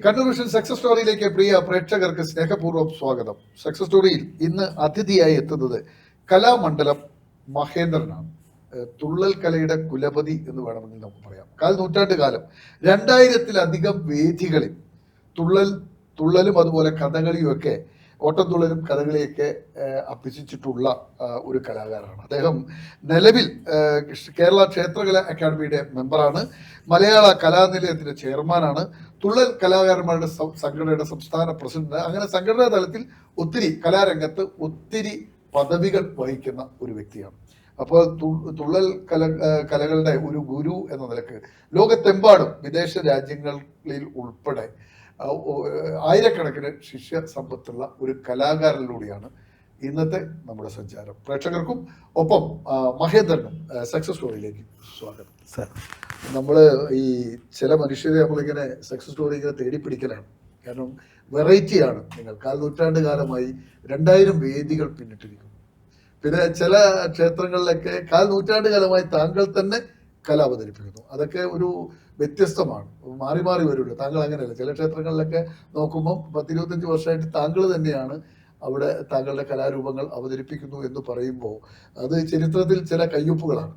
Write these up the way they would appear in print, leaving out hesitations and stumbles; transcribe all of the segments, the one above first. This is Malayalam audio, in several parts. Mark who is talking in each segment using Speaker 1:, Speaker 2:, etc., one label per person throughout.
Speaker 1: കണ്ണൂർ വിഷൻ സക്സസ് സ്റ്റോറിയിലേക്ക് പ്രിയ പ്രേക്ഷകർക്ക് സ്നേഹപൂർവ്വം സ്വാഗതം. സക്സസ് സ്റ്റോറിയിൽ ഇന്ന് അതിഥിയായി എത്തുന്നത് കലാമണ്ഡലം മഹേന്ദ്രനാണ്. തുള്ളൽ കലയുടെ കുലപതി എന്ന് വേണമെങ്കിൽ നമുക്ക് പറയാം. നൂറ്റാണ്ട് കാലം 2000-ലധികം വേദികളിൽ തുള്ളലും അതുപോലെ കഥകളിയും ഒക്കെ ഓട്ടംതുള്ളലും കഥകളിയൊക്കെ അഭ്യസിച്ചിട്ടുള്ള ഒരു കലാകാരനാണ് അദ്ദേഹം. നിലവിൽ കേരള ക്ഷേത്രകല അക്കാദമിയുടെ മെമ്പറാണ്, മലയാള കലാനിലയത്തിന്റെ ചെയർമാനാണ്, തുള്ളൽ കലാകാരന്മാരുടെ സംഘടനയുടെ സംസ്ഥാന പ്രസിഡന്റ്. അങ്ങനെ സംഘടനാ തലത്തിൽ ഒത്തിരി കലാരംഗത്ത് ഒത്തിരി പദവികൾ വഹിക്കുന്ന ഒരു വ്യക്തിയാണ്. അപ്പോൾ തുള്ളൽ കലകളുടെ ഒരു ഗുരു എന്ന നിലക്ക് ലോകത്തെമ്പാടും വിദേശ രാജ്യങ്ങളിൽ ഉൾപ്പെടെ ആയിരക്കണക്കിന് ശിഷ്യ സമ്പത്തുള്ള ഒരു കലാകാരനിലൂടെയാണ് ഇന്നത്തെ നമ്മുടെ സഞ്ചാരം. പ്രേക്ഷകർക്കും ഒപ്പം മഹേന്ദ്രനും സക്സസ് സ്റ്റോറിയിലേക്ക് സ്വാഗതം. നമ്മൾ ഈ ചില മനുഷ്യരെ നമ്മളിങ്ങനെ സക്സസ് സ്റ്റോറി ഇങ്ങനെ തേടിപ്പിടിക്കലാണ്. കാരണം വെറൈറ്റിയാണ്. നിങ്ങൾ നൂറ്റാണ്ട് കാലമായി 2000 വേദികൾ പിന്നിട്ടിരിക്കുന്നു. പിന്നെ ചില ക്ഷേത്രങ്ങളിലൊക്കെ നൂറ്റാണ്ട് കാലമായി താങ്കൾ തന്നെ കല അവതരിപ്പിക്കുന്നു. അതൊക്കെ ഒരു വ്യത്യസ്തമാണ്, മാറി മാറി വരുള്ളൂ. താങ്കൾ അങ്ങനെയല്ല. ചില ക്ഷേത്രങ്ങളിലൊക്കെ നോക്കുമ്പോൾ 10-25 വർഷമായിട്ട് താങ്കൾ തന്നെയാണ് അവിടെ താങ്കളുടെ കലാരൂപങ്ങൾ അവതരിപ്പിക്കുന്നു എന്ന് പറയുമ്പോൾ അത് ചരിത്രത്തിൽ ചില കയ്യൊപ്പുകളാണ്.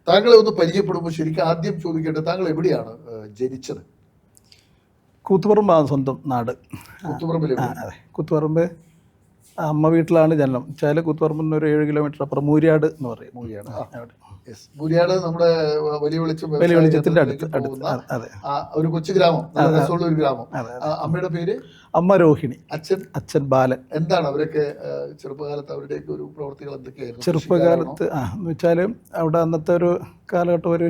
Speaker 1: താങ്കളെ ഒന്ന് പരിചയപ്പെടുമ്പോൾ ശരിക്കും ആദ്യം ചോദിക്കേണ്ടത്, താങ്കൾ എവിടെയാണ് ജനിച്ചത്?
Speaker 2: കൂത്തുപറമ്പാണ് സ്വന്തം നാട്.
Speaker 1: കൂത്തുപറമ്പിൽ?
Speaker 2: അതെ, കൂത്തുപറമ്പ് അമ്മ വീട്ടിലാണ് ജനനം. വെച്ചാൽ കൂത്തുപറമ്പിൽ നിന്ന് ഒരു 7 കിലോമീറ്റർ അപ്പുറം മൂര്യാട് എന്ന് പറയും.
Speaker 1: മൂര്യാട് നമ്മുടെ വലിയ
Speaker 2: വെളിച്ചത്തിന്റെ അടുത്ത്
Speaker 1: ഒരു കൊച്ചു ഗ്രാമം, രസമുള്ള ഒരു ഗ്രാമം. അമ്മയുടെ പേര്?
Speaker 2: അമ്മ രോഹിണി.
Speaker 1: അച്ഛൻ
Speaker 2: ബാലൻ.
Speaker 1: എന്താണ് അവരൊക്കെ ചെറുപ്പകാലത്ത് അവരുടെയൊക്കെ ഒരു പ്രവർത്തികൾ എന്തൊക്കെയായിരുന്നു?
Speaker 2: ചെറുപ്പകാലത്ത് എന്ന് വെച്ചാൽ അവിടെ അന്നത്തെ ഒരു കാലഘട്ടം ഒരു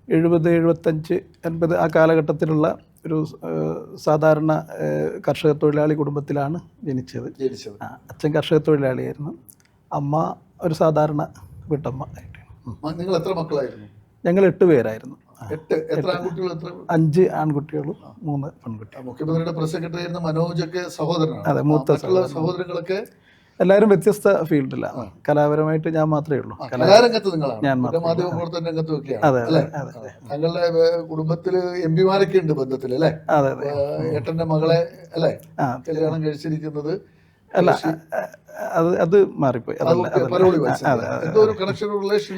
Speaker 2: 70, 75, 80 ആ കാലഘട്ടത്തിലുള്ള ഒരു സാധാരണ കർഷക തൊഴിലാളി കുടുംബത്തിലാണ് ജനിച്ചത്. അച്ഛൻ കർഷക തൊഴിലാളിയായിരുന്നു, അമ്മ ഒരു സാധാരണ വീട്ടമ്മ ആയിട്ട്.
Speaker 1: നിങ്ങൾ എത്ര മക്കളായിരുന്നു?
Speaker 2: ഞങ്ങൾ 8 പേരായിരുന്നു.
Speaker 1: 5
Speaker 2: ആൺകുട്ടികളും 3 പെൺകുട്ടികളും.
Speaker 1: മുഖ്യമന്ത്രിയുടെ പ്രസ് സെക്രട്ടറി ആയിരുന്ന മനോജൊക്കെ സഹോദരനാണ്.
Speaker 2: അതെ, മൂത്ത
Speaker 1: സഹോദരങ്ങളൊക്കെ
Speaker 2: എല്ലാവരും വ്യത്യസ്ത ഫീൽഡിലാണ്. കലാപരമായിട്ട് ഞാൻ മാത്രമേ ഉള്ളൂ.
Speaker 1: കലാരംഗത്ത് ഞാൻ മാധ്യമപ്രവർത്തന രംഗത്തും ഒക്കെയാണ്. താങ്കളുടെ കുടുംബത്തില് MP-മാരൊക്കെ ഉണ്ട് ബന്ധത്തിൽ അല്ലേ? ഏട്ടന്റെ മകളെ അല്ലേ കല്യാണം കഴിച്ചിരിക്കുന്നത്?
Speaker 2: അല്ല, അത് മാറിപ്പോയി.
Speaker 1: എന്തോ ഒരു കണക്ഷൻ റിലേഷൻ.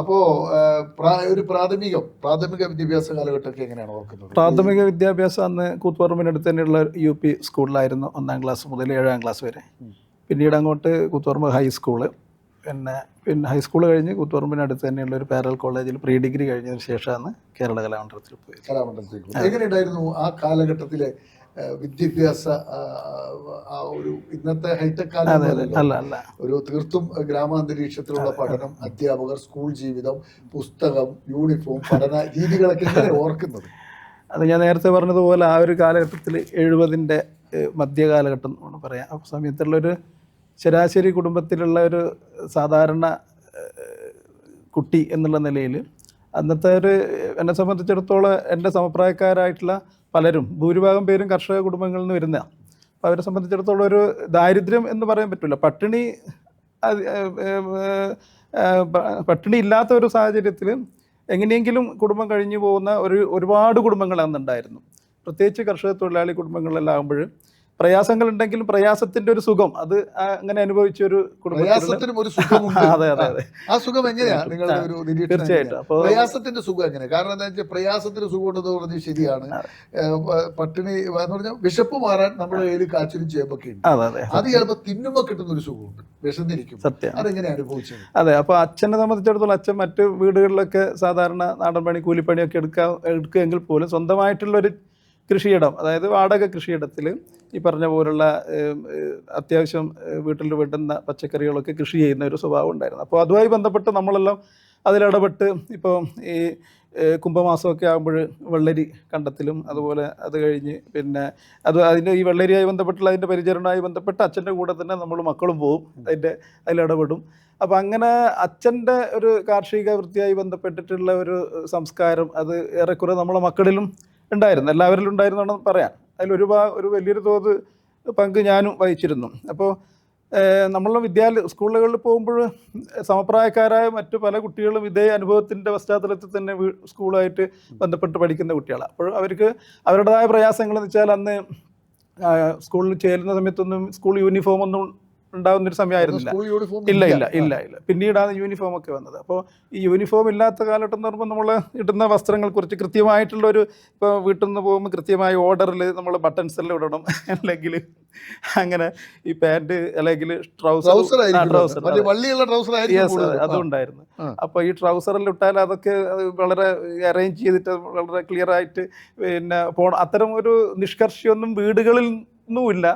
Speaker 1: അപ്പോ ഒരു പ്രാഥമിക വിദ്യാഭ്യാസ കാലഘട്ടമൊക്കെ എങ്ങനെയാണ് ഓർക്കുന്നത്?
Speaker 2: പ്രാഥമിക വിദ്യാഭ്യാസം അന്ന് കൂത്തുപറമ്പിനടുത്ത് തന്നെയുള്ള UP സ്കൂളിലായിരുന്നു 1ാം ക്ലാസ് മുതൽ 7ാം ക്ലാസ് വരെ. പിന്നീട് അങ്ങോട്ട് കൂത്തുപറമ്പ് ഹൈസ്കൂള്, പിന്നെ ഹൈസ്കൂൾ കഴിഞ്ഞ് കൂത്തുപറമ്പിനടുത്ത് തന്നെയുള്ള ഒരു പാരലൽ കോളേജിൽ പ്രീ ഡിഗ്രി കഴിഞ്ഞതിന് ശേഷമാണ് കേരള കലാമണ്ഡലത്തിൽ പോയത്.
Speaker 1: എങ്ങനെയുണ്ടായിരുന്നു ആ കാലഘട്ടത്തിലെ വിദ്യാഭ്യാസ? ഒരു ഇന്നത്തെ ഹൈടെക് കാലം
Speaker 2: അല്ല,
Speaker 1: ഒരു തീർത്തും ഗ്രാമാന്തരീക്ഷത്തിലുള്ള പഠനം, അധ്യാപകർ, സ്കൂൾ ജീവിതം, പുസ്തകം, യൂണിഫോം, പഠന രീതികളൊക്കെ ഓർക്കുന്നത്?
Speaker 2: അത് ഞാൻ നേരത്തെ പറഞ്ഞതുപോലെ ആ ഒരു കാലഘട്ടത്തിൽ 70-ന്റെ മധ്യകാലഘട്ടം എന്ന് പറയാം. ആ സമയത്തുള്ളൊരു ശരാശരി കുടുംബത്തിലുള്ള ഒരു സാധാരണ കുട്ടി എന്നുള്ള നിലയിൽ അന്നത്തെ എന്നെ സംബന്ധിച്ചിടത്തോളം എൻ്റെ സമപ്രായക്കാരായിട്ടുള്ള പലരും, ഭൂരിഭാഗം പേരും കർഷക കുടുംബങ്ങളിൽ നിന്ന് വരുന്ന. അപ്പോൾ അവരെ സംബന്ധിച്ചിടത്തോളം ഒരു ദാരിദ്ര്യം എന്ന് പറയാൻ പറ്റില്ല. പട്ടിണി ഇല്ലാത്ത ഒരു സാഹചര്യത്തിൽ എങ്ങനെയെങ്കിലും കുടുംബം കഴിഞ്ഞു പോകുന്ന ഒരുപാട് കുടുംബങ്ങൾ അന്നുണ്ടായിരുന്നു. പ്രത്യേകിച്ച് കർഷക തൊഴിലാളി കുടുംബങ്ങളിലെല്ലാം ആകുമ്പോൾ പ്രയാസങ്ങളുണ്ടെങ്കിലും പ്രയാസത്തിന്റെ ഒരു സുഖം അത് അങ്ങനെ അനുഭവിച്ച ഒരു
Speaker 1: പ്രയാസത്തിനും ഒരു സുഖമുണ്ട്.
Speaker 2: അതെ അതെ അതെ.
Speaker 1: ആ സുഖം എങ്ങനെയാണ് നിങ്ങളുടെ ഒരു നിരീക്ഷണം?
Speaker 2: തീർച്ചയായിട്ടും. അപ്പോൾ
Speaker 1: പ്രയാസത്തിന്റെ സുഖം എങ്ങനെ? കാരണം എന്താ വെച്ചാൽ പ്രയാസത്തിന് സുഖം ഉണ്ടെന്ന് പറഞ്ഞത് ശരിയാണ്. പട്ടിണി എന്ന് പറഞ്ഞാൽ വിശപ്പ് മാറാൻ നമ്മുടെ കയ്യിൽ കാച്ചിലും ചേമ്പൊക്കെ ഉണ്ട്. അത് ചിലപ്പോൾ തിന്നുമ്പോൾ കിട്ടുന്ന ഒരു സുഖമുണ്ട്, വിശന്നിരിക്കും.
Speaker 2: സത്യം.
Speaker 1: അതെങ്ങനെ അനുഭവിച്ചത്?
Speaker 2: അതെ. അപ്പോൾ അച്ഛനെ സംബന്ധിച്ചിടത്തോളം അച്ഛൻ മറ്റ് വീടുകളിലൊക്കെ സാധാരണ നാടൻ പണി, കൂലിപ്പണിയൊക്കെ എടുക്കുകയെങ്കിൽ പോലും സ്വന്തമായിട്ടുള്ളൊരു കൃഷിയിടം, അതായത് വാടക കൃഷിയിടത്തിൽ ഈ പറഞ്ഞ പോലുള്ള അത്യാവശ്യം വീട്ടിൽ വേണ്ടുന്ന പച്ചക്കറികളൊക്കെ കൃഷി ചെയ്യുന്ന ഒരു സ്വഭാവം ഉണ്ടായിരുന്നു. അപ്പോൾ അതുമായി ബന്ധപ്പെട്ട് നമ്മളെല്ലാം അതിലിടപെട്ട് ഇപ്പോൾ ഈ കുംഭമാസമൊക്കെ ആകുമ്പോൾ വെള്ളരി കണ്ടത്തിലും അതുപോലെ അത് കഴിഞ്ഞ് പിന്നെ അതിൻ്റെ ഈ വെള്ളരിയായി ബന്ധപ്പെട്ടുള്ള അതിൻ്റെ പരിചരണവുമായി ബന്ധപ്പെട്ട് അച്ഛൻ്റെ കൂടെ തന്നെ നമ്മൾ മക്കളും പോവും, അതിലിടപെടും. അപ്പം അങ്ങനെ അച്ഛൻ്റെ ഒരു കാർഷിക വൃത്തിയായി ബന്ധപ്പെട്ടിട്ടുള്ള ഒരു സംസ്കാരം അത് ഏറെക്കുറെ നമ്മളെ മക്കളിലും ഉണ്ടായിരുന്നു, എല്ലാവരിലും ഉണ്ടായിരുന്നു എന്ന് പറയാം. അതിലൊരു വലിയൊരു തോത് പങ്ക് ഞാനും വഹിച്ചിരുന്നു. അപ്പോൾ നമ്മൾ സ്കൂളുകളിൽ പോകുമ്പോൾ സമപ്രായക്കാരായ മറ്റു പല കുട്ടികളും ഇതേ അനുഭവത്തിൻ്റെ പശ്ചാത്തലത്തിൽ തന്നെ സ്കൂളുമായിട്ട് ബന്ധപ്പെട്ട് പഠിക്കുന്ന കുട്ടികളാണ്. അപ്പോൾ അവർക്ക് അവരുടേതായ പ്രയാസങ്ങളെന്ന് വെച്ചാൽ അന്ന് സ്കൂളിൽ ചേരുന്ന സമയത്തൊന്നും സ്കൂൾ യൂണിഫോം ഒന്നും ഉണ്ടാകുന്നൊരു സമയമായിരുന്നില്ല. ഇല്ല. പിന്നീടാണ് യൂണിഫോം ഒക്കെ വന്നത്. അപ്പോൾ ഈ യൂണിഫോം ഇല്ലാത്ത കാലഘട്ടം എന്ന് പറയുമ്പോൾ നമ്മൾ ഇടുന്ന വസ്ത്രങ്ങൾ കുറിച്ച് കൃത്യമായിട്ടുള്ളൊരു, ഇപ്പോൾ വീട്ടിൽ നിന്ന് പോകുമ്പോൾ കൃത്യമായ ഓർഡറിൽ നമ്മൾ ബട്ടൺസ് എല്ലാം ഇടണം, അല്ലെങ്കിൽ അങ്ങനെ ഈ പാൻറ് അല്ലെങ്കിൽ ട്രൗസർ അതുണ്ടായിരുന്നു. അപ്പോൾ ഈ ട്രൗസറിൽ ഇട്ടാൽ അതൊക്കെ വളരെ അറേഞ്ച് ചെയ്തിട്ട് വളരെ ക്ലിയർ ആയിട്ട് പിന്നെ അത്തരം ഒരു നിഷ്കർഷയൊന്നും വീടുകളിൽ ഒന്നുമില്ല.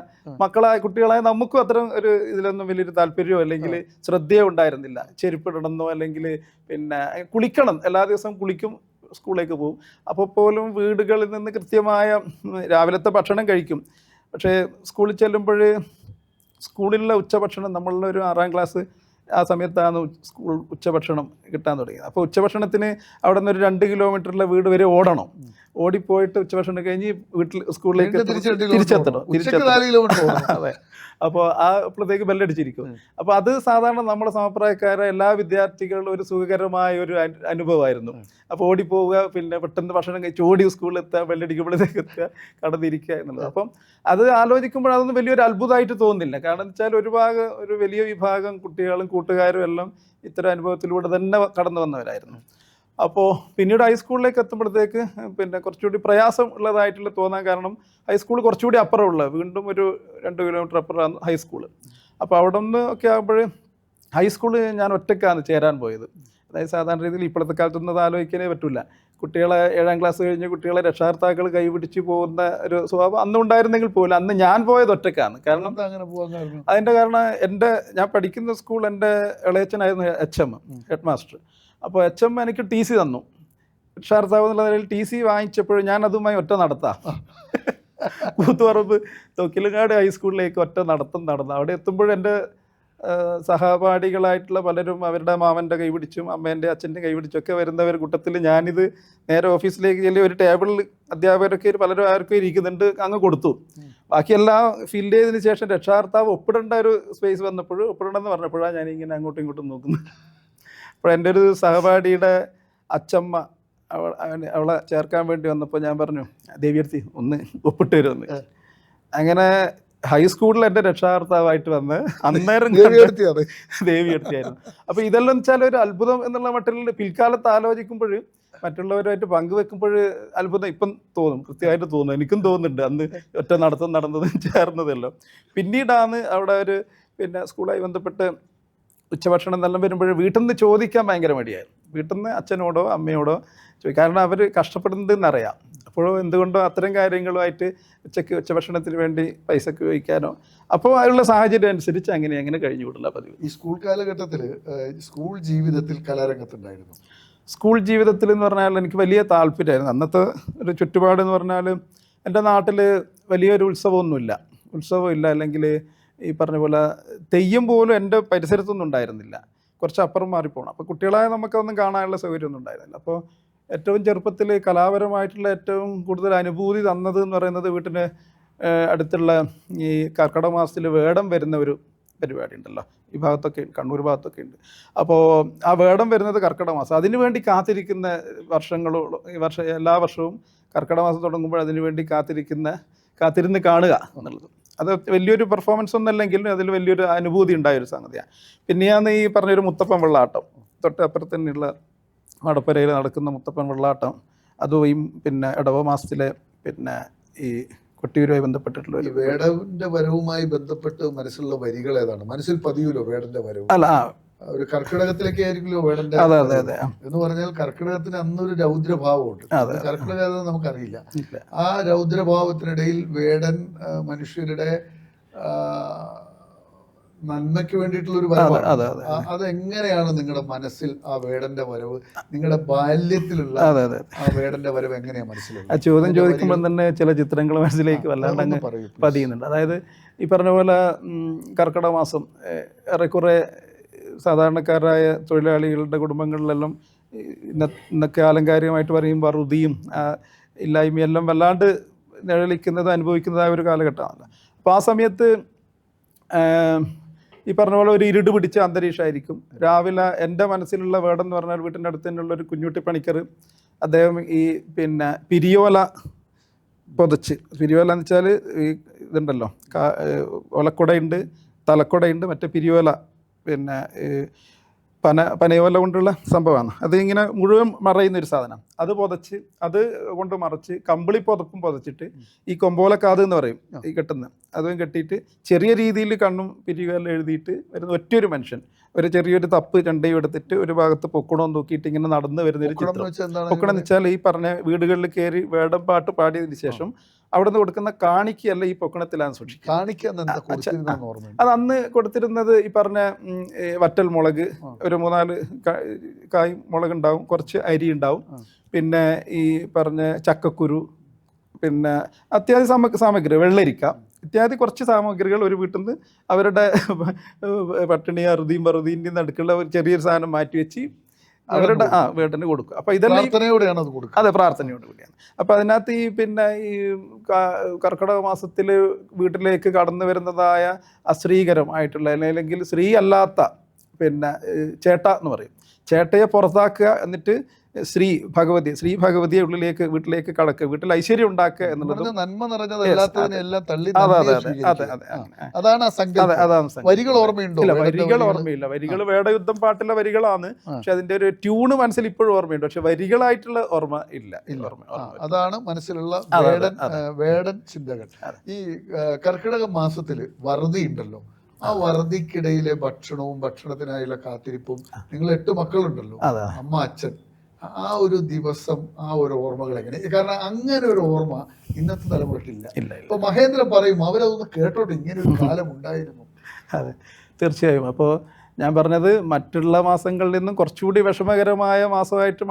Speaker 2: കുട്ടികളായ നമുക്കും അത്തരം ഒരു ഇതിലൊന്നും വലിയൊരു താല്പര്യമോ അല്ലെങ്കിൽ ശ്രദ്ധയോ ഉണ്ടായിരുന്നില്ല. ചെരുപ്പിടണമെന്നോ അല്ലെങ്കിൽ പിന്നെ കുളിക്കണം, എല്ലാ ദിവസവും കുളിക്കും, സ്കൂളിലേക്ക് പോകും. അപ്പോൾ പോലും വീടുകളിൽ നിന്ന് കൃത്യമായ രാവിലത്തെ ഭക്ഷണം കഴിക്കും. പക്ഷേ സ്കൂളിൽ ചെല്ലുമ്പോൾ സ്കൂളിലുള്ള ഉച്ചഭക്ഷണം, നമ്മളുടെ ഒരു 6ാം ക്ലാസ് ആ സമയത്താണ് സ്കൂൾ ഉച്ചഭക്ഷണം കിട്ടാൻ തുടങ്ങിയത്. അപ്പോൾ ഉച്ചഭക്ഷണത്തിന് അവിടെ നിന്ന് ഒരു 2 കിലോമീറ്ററിലെ വീട് വരെ ഓടണം. ഓടിപ്പോയിട്ട് ഉച്ചഭക്ഷണം കഴിഞ്ഞ് സ്കൂളിലേക്ക് തിരിച്ചെത്തണം. അതെ. അപ്പോൾ അപ്പോഴത്തേക്ക് ബെല്ലടിച്ചിരിക്കും. അപ്പോൾ അത് സാധാരണ നമ്മുടെ സമപ്രായക്കാരെ എല്ലാ വിദ്യാർത്ഥികളുടെ ഒരു സുഖകരമായ ഒരു അനുഭവമായിരുന്നു. അപ്പോൾ ഓടിപ്പോവുക, പിന്നെ പെട്ടെന്ന് ഭക്ഷണം കഴിച്ച് ഓടി സ്കൂളിൽ എത്തുക, ബെല്ലടിക്കുമ്പോഴത്തേക്ക് എത്തുക, കടന്നിരിക്കുക എന്നുള്ളത്. അപ്പം അത് ആലോചിക്കുമ്പോൾ അതൊന്നും വലിയൊരു അത്ഭുതമായിട്ട് തോന്നുന്നില്ല. കാരണം എന്ന് വെച്ചാൽ ഒരു വലിയ വിഭാഗം കുട്ടികളും കൂട്ടുകാരും എല്ലാം ഇത്തരം അനുഭവത്തിലൂടെ തന്നെ കടന്നു വന്നവരായിരുന്നു. അപ്പോൾ പിന്നീട് ഹൈസ്കൂളിലേക്ക് എത്തുമ്പോഴത്തേക്ക് പിന്നെ കുറച്ചുകൂടി പ്രയാസം ഉള്ളതായിട്ടുള്ള തോന്നാൻ കാരണം ഹൈസ്കൂൾ കുറച്ചുകൂടി അപ്പുറമുള്ള, വീണ്ടും ഒരു 2 കിലോമീറ്റർ അപ്പുറമാണ് ഹൈസ്കൂൾ. അപ്പോൾ അവിടെ നിന്ന് ഒക്കെ ആകുമ്പോൾ ഹൈസ്കൂൾ ഞാൻ ഒറ്റയ്ക്കാണ് ചേരാൻ പോയത്. അതായത് സാധാരണ രീതിയിൽ ഇപ്പോഴത്തെ കാലത്തൊന്നും അത് ആലോചിക്കാനേ പറ്റില്ല. കുട്ടികളെ 7ാം ക്ലാസ് കഴിഞ്ഞ് കുട്ടികളെ രക്ഷാകർത്താക്കൾ കൈപിടിച്ച് പോകുന്ന ഒരു സ്വഭാവം അന്നും ഉണ്ടായിരുന്നെങ്കിൽ പോലും അന്ന് ഞാൻ പോയത് ഒറ്റയ്ക്കാണ്. കാരണം അതിൻ്റെ കാരണം ഞാൻ പഠിക്കുന്ന സ്കൂൾ എൻ്റെ ഇളയച്ചനായിരുന്നു HM, ഹെഡ് മാസ്റ്റർ. അപ്പോൾ HM എനിക്ക് TC തന്നു. രക്ഷാകർത്താവ് എന്നുള്ള നിലയിൽ TC വാങ്ങിച്ചപ്പോൾ ഞാൻ അതുമായി ഒറ്റ നടത്താം. കൂത്തുപറമ്പ് തൊക്കിലങ്ങാട് ഹൈസ്കൂളിലേക്ക് ഒറ്റ നടന്നു. അവിടെ എത്തുമ്പോഴെൻ്റെ സഹപാഠികളായിട്ടുള്ള പലരും അവരുടെ മാമൻ്റെ കൈ പിടിച്ചും അമ്മേൻ്റെ അച്ഛൻ്റെ കൈ പിടിച്ചൊക്കെ വരുന്നവർ കൂട്ടത്തിൽ ഞാനിത് നേരെ ഓഫീസിലേക്ക് ചെല്ലി ഒരു ടേബിളിൽ അധ്യാപകരൊക്കെ പലരും ആർക്കും ഇരിക്കുന്നുണ്ട് അങ്ങ് കൊടുത്തു. ബാക്കിയെല്ലാം ഫിൽ ചെയ്തതിന് ശേഷം രക്ഷാകർത്താവ് ഒപ്പിടേണ്ട ഒരു സ്പേസ് വന്നപ്പോൾ ഒപ്പിടണമെന്ന് പറഞ്ഞപ്പോഴാണ് ഞാനിങ്ങനെ അങ്ങോട്ടും ഇങ്ങോട്ടും നോക്കുന്നത്. അപ്പോൾ എൻ്റെ ഒരു സഹപാഠിയുടെ അച്ചമ്മ അവളെ ചേർക്കാൻ വേണ്ടി വന്നപ്പോൾ ഞാൻ പറഞ്ഞു, ദേവിയെടുത്തി ഒന്ന് ഒപ്പിട്ട് വരുമെന്ന്. അങ്ങനെ ഹൈസ്കൂളിൽ എൻ്റെ രക്ഷാകർത്താവായിട്ട് വന്ന് അന്നേരം ദേവിയെടുത്തിയായിരുന്നു. അപ്പോൾ ഇതെല്ലാം വെച്ചാൽ ഒരു അത്ഭുതം എന്നുള്ള മട്ടിൽ പിൽക്കാലത്ത് ആലോചിക്കുമ്പോൾ മറ്റുള്ളവരുമായിട്ട് പങ്കുവെക്കുമ്പോൾ അത്ഭുതം ഇപ്പം തോന്നും, കൃത്യമായിട്ട് തോന്നും. എനിക്കും തോന്നുന്നുണ്ട് അന്ന് ഒറ്റ നടന്നതും ചേർന്നതല്ലോ. പിന്നീടാണ് അവിടെ ഒരു പിന്നെ സ്കൂളുമായി ബന്ധപ്പെട്ട് ഉച്ചഭക്ഷണം എന്നെല്ലാം വരുമ്പോൾ വീട്ടിൽ നിന്ന് ചോദിക്കാൻ ഭയങ്കര മടിയായിരുന്നു. വീട്ടിൽ നിന്ന് അച്ഛനോടോ അമ്മയോടോ ചോദിക്കും. കാരണം അവർ കഷ്ടപ്പെടുന്നതെന്നറിയാം. അപ്പോഴോ എന്തുകൊണ്ടോ അത്തരം കാര്യങ്ങളുമായിട്ട് ഉച്ചഭക്ഷണത്തിന് വേണ്ടി പൈസക്ക് ചോദിക്കാനോ അപ്പോൾ അതിലുള്ള സാഹചര്യം അനുസരിച്ച് അങ്ങനെ കഴിഞ്ഞു വിടില്ല പതിവ്.
Speaker 1: ഈ സ്കൂൾ കാലഘട്ടത്തിൽ സ്കൂൾ ജീവിതത്തിൽ കലാരംഗത്തുണ്ടായിരുന്നു?
Speaker 2: സ്കൂൾ ജീവിതത്തിൽ എന്ന് പറഞ്ഞാൽ എനിക്ക് വലിയ താല്പര്യമായിരുന്നു. അന്നത്തെ ഒരു ചുറ്റുപാട് എന്ന് പറഞ്ഞാൽ എൻ്റെ നാട്ടിൽ വലിയൊരു ഉത്സവമില്ല, അല്ലെങ്കിൽ ഈ പറഞ്ഞ പോലെ തെയ്യം പോലും എൻ്റെ പരിസരത്തൊന്നും ഉണ്ടായിരുന്നില്ല. കുറച്ച് അപ്പുറം മാറിപ്പോകണം. അപ്പോൾ കുട്ടികളായ നമുക്കൊന്നും കാണാനുള്ള സൗകര്യമൊന്നും ഉണ്ടായിരുന്നില്ല. അപ്പോൾ ഏറ്റവും ചെറുപ്പത്തിൽ കലാപരമായിട്ടുള്ള ഏറ്റവും കൂടുതൽ അനുഭൂതി തന്നത് എന്ന് പറയുന്നത് വീട്ടിന് അടുത്തുള്ള ഈ കർക്കിടക മാസത്തിൽ വേടം വരുന്ന ഒരു പരിപാടി ഉണ്ടല്ലോ, ഈ ഭാഗത്തൊക്കെ കണ്ണൂർ ഭാഗത്തൊക്കെ ഉണ്ട്. അപ്പോൾ ആ വേടം വരുന്നത് കർക്കിടക മാസം. അതിനു വേണ്ടി കാത്തിരിക്കുന്ന എല്ലാ വർഷവും കർക്കിടക മാസം തുടങ്ങുമ്പോൾ അതിനു വേണ്ടി കാത്തിരുന്ന് കാണുക എന്നുള്ളത് അത് വലിയൊരു പെർഫോമൻസ് ഒന്നല്ലെങ്കിലും അതിൽ വലിയൊരു അനുഭൂതി ഉണ്ടായൊരു സംഗതിയാണ്. പിന്നെയാണ് ഈ പറഞ്ഞൊരു മുത്തപ്പൻ വെള്ളാട്ടം, തൊട്ടപ്പുറത്ത് തന്നെയുള്ള മടപ്പരയിൽ നടക്കുന്ന മുത്തപ്പൻ വെള്ളാട്ടം. അതും പിന്നെ ഇടവ മാസത്തിലെ പിന്നെ ഈ കൊട്ടിയൂരുമായി ബന്ധപ്പെട്ടിട്ടുള്ള
Speaker 1: വേടന്റെ വരവുമായി ബന്ധപ്പെട്ട് മനസ്സിലുള്ള വരികൾ ഏതാണ്? മനസ്സിൽ പതിയൂലോ വേടന്റെ വരവ്?
Speaker 2: അല്ല,
Speaker 1: ഒരു കർക്കിടകത്തിലേക്ക് ആയിരിക്കുമല്ലോ വേടന്റെ എന്ന് പറഞ്ഞാൽ കർക്കിടകത്തിന് അന്നൊരു രൗദ്രഭാവമുണ്ട്. കർക്കിടക നമുക്കറിയില്ല. ആ രൗദ്രഭാവത്തിനിടയിൽ വേടൻ മനുഷ്യരുടെ നന്മയ്ക്ക് വേണ്ടിയിട്ടുള്ള ഒരു വരവാണ്. അതെങ്ങനെയാണ് നിങ്ങളുടെ മനസ്സിൽ ആ വേടന്റെ വരവ്, നിങ്ങളുടെ ബാല്യത്തിലുള്ള ആ വേടന്റെ വരവ് എങ്ങനെയാ മനസ്സിലാവുക?
Speaker 2: ആ ചോദ്യം ചോദിക്കുമ്പോൾ തന്നെ ചില ചിത്രങ്ങൾ മനസ്സിലേക്ക് വല്ലാണ്ട് പതിയുന്നുണ്ട്. അതായത് ഈ പറഞ്ഞ പോലെ കർക്കിടക മാസം ഏറെക്കുറെ സാധാരണക്കാരായ തൊഴിലാളികളുടെ കുടുംബങ്ങളിലെല്ലാം ഇന്നൊക്കെ ആലങ്കാരികമായിട്ട് പറയുമ്പോൾ റുതിയും ഇല്ലായ്മയെല്ലാം വല്ലാണ്ട് നിഴലിക്കുന്നത് അനുഭവിക്കുന്നതായ ഒരു കാലഘട്ടമാണ്. അപ്പോൾ ആ സമയത്ത് ഈ പറഞ്ഞ പോലെ ഒരു ഇരുട് പിടിച്ച അന്തരീക്ഷമായിരിക്കും. രാവിലെ എൻ്റെ മനസ്സിലുള്ള വേടെന്ന് പറഞ്ഞാൽ വീട്ടിൻ്റെ അടുത്ത് തന്നെയുള്ള ഒരു കുഞ്ഞുട്ടി പണിക്കർ, അദ്ദേഹം ഈ പിന്നെ പിരിയോല പുതച്ച്, പിരിയോല എന്ന് വെച്ചാൽ ഈ ഇതുണ്ടല്ലോ, ഒലക്കുടയുണ്ട്, തലക്കുടയുണ്ട്, മറ്റേ പിരിയോല പിന്നെ പനയോല കൊണ്ടുള്ള സംഭവമാണ്. അതിങ്ങനെ മുഴുവൻ മറയുന്നൊരു സാധനം. അത് പുതച്ച്, അത് കൊണ്ട് മറച്ച് കമ്പിളി പുതപ്പും പുതച്ചിട്ട് ഈ കൊമ്പോലക്കാത് എന്ന് പറയും ഈ കെട്ടുന്ന, അതും കെട്ടിയിട്ട് ചെറിയ രീതിയിൽ കണ്ണും പിരിയോല എഴുതിയിട്ട് വരുന്ന ഒറ്റയൊരു മനുഷ്യൻ, ഒരു ചെറിയൊരു തപ്പ് ചണ്ടയും എടുത്തിട്ട് ഒരു ഭാഗത്ത് പൊക്കണവും തൂക്കിയിട്ട് ഇങ്ങനെ നടന്ന് വരുന്നൊരു ചിത്രം. പൊക്കണം എന്ന് വെച്ചാൽ ഈ പറഞ്ഞ വീടുകളിൽ കയറി വേടം പാട്ട് പാടിയതിന് ശേഷം അവിടെ നിന്ന് കൊടുക്കുന്ന കാണിക്കല്ല ഈ പൊക്കണത്തിലാണ് സൂക്ഷിക്കുക. അത് അന്ന് കൊടുത്തിരുന്നത് ഈ പറഞ്ഞ വറ്റൽ മുളക്, ഒരു 3-4 കായ് മുളക് ഉണ്ടാവും, കുറച്ച് അരി ഉണ്ടാവും, പിന്നെ ഈ പറഞ്ഞ ചക്കക്കുരു, പിന്നെ അത്യാവശ്യ സാമഗ്രി, വെള്ളരിക്ക ഇത്യാദി കുറച്ച് സാമഗ്രികൾ ഒരു വീട്ടിൽ നിന്ന് അവരുടെ പട്ടിണി അറുതിയും നടുക്കുള്ള ഒരു ചെറിയൊരു സാധനം മാറ്റി വെച്ച് അവരുടെ വീട്ടിന് കൊടുക്കുക. അപ്പോൾ ഇതെല്ലാം അതെ, പ്രാർത്ഥനയോട് കൂടിയാണ്. അപ്പോൾ അതിനകത്ത് ഈ പിന്നെ ഈ കർക്കിടക മാസത്തിൽ വീട്ടിലേക്ക് കടന്നു വരുന്നതായ അശ്രീകരമായിട്ടുള്ള അല്ലെങ്കിൽ സ്ത്രീ അല്ലാത്ത പിന്നെ ചേട്ട എന്ന് പറയും, ചേട്ടയെ പുറത്താക്കുക, എന്നിട്ട് ശ്രീ ഭഗവതിയെ വീട്ടിലേക്ക് കടക്കുക, വീട്ടിൽ ഐശ്വര്യം ഉണ്ടാക്കുക എന്നുള്ളത്
Speaker 1: നന്മ അതാണ്. വരികൾ
Speaker 2: ഓർമ്മയില്ല, വരികൾ വേടയുദ്ധം പാട്ടിലെ വരികളാണ്, പക്ഷെ അതിന്റെ ഒരു ട്യൂണ് മനസ്സിൽ ഇപ്പോഴും ഓർമ്മയുണ്ട്, പക്ഷെ വരികളായിട്ടുള്ള ഓർമ്മ ഇല്ല.
Speaker 1: അതാണ് മനസ്സിലുള്ള വേടൻ ചിന്തകൾ. ഈ കർക്കിടക മാസത്തില് വറുതി ഉണ്ടല്ലോ, ആ വറുതിക്കിടയിലെ ഭക്ഷണവും ഭക്ഷണത്തിനായുള്ള കാത്തിരിപ്പും, നിങ്ങൾ 8 മക്കളുണ്ടല്ലോ, അമ്മ അച്ഛൻ, ആ ഒരു ദിവസം, ആ ഒരു ഓർമ്മകൾ എങ്ങനെ? കാരണം അങ്ങനെ ഒരു ഓർമ്മ ഇന്നത്തെ തലമുറയ്ക്കില്ല. ഇപ്പൊ മഹേന്ദ്രൻ പറയും അവരതൊന്ന് കേട്ടോട്ടെ, ഇങ്ങനെ ഒരു കാലം ഉണ്ടായിരുന്നു.
Speaker 2: അതെ, തീർച്ചയായും. അപ്പോൾ ഞാൻ പറഞ്ഞത് മറ്റുള്ള മാസങ്ങളിൽ നിന്നും കുറച്ചുകൂടി വിഷമകരമായ മാസമായിട്ട്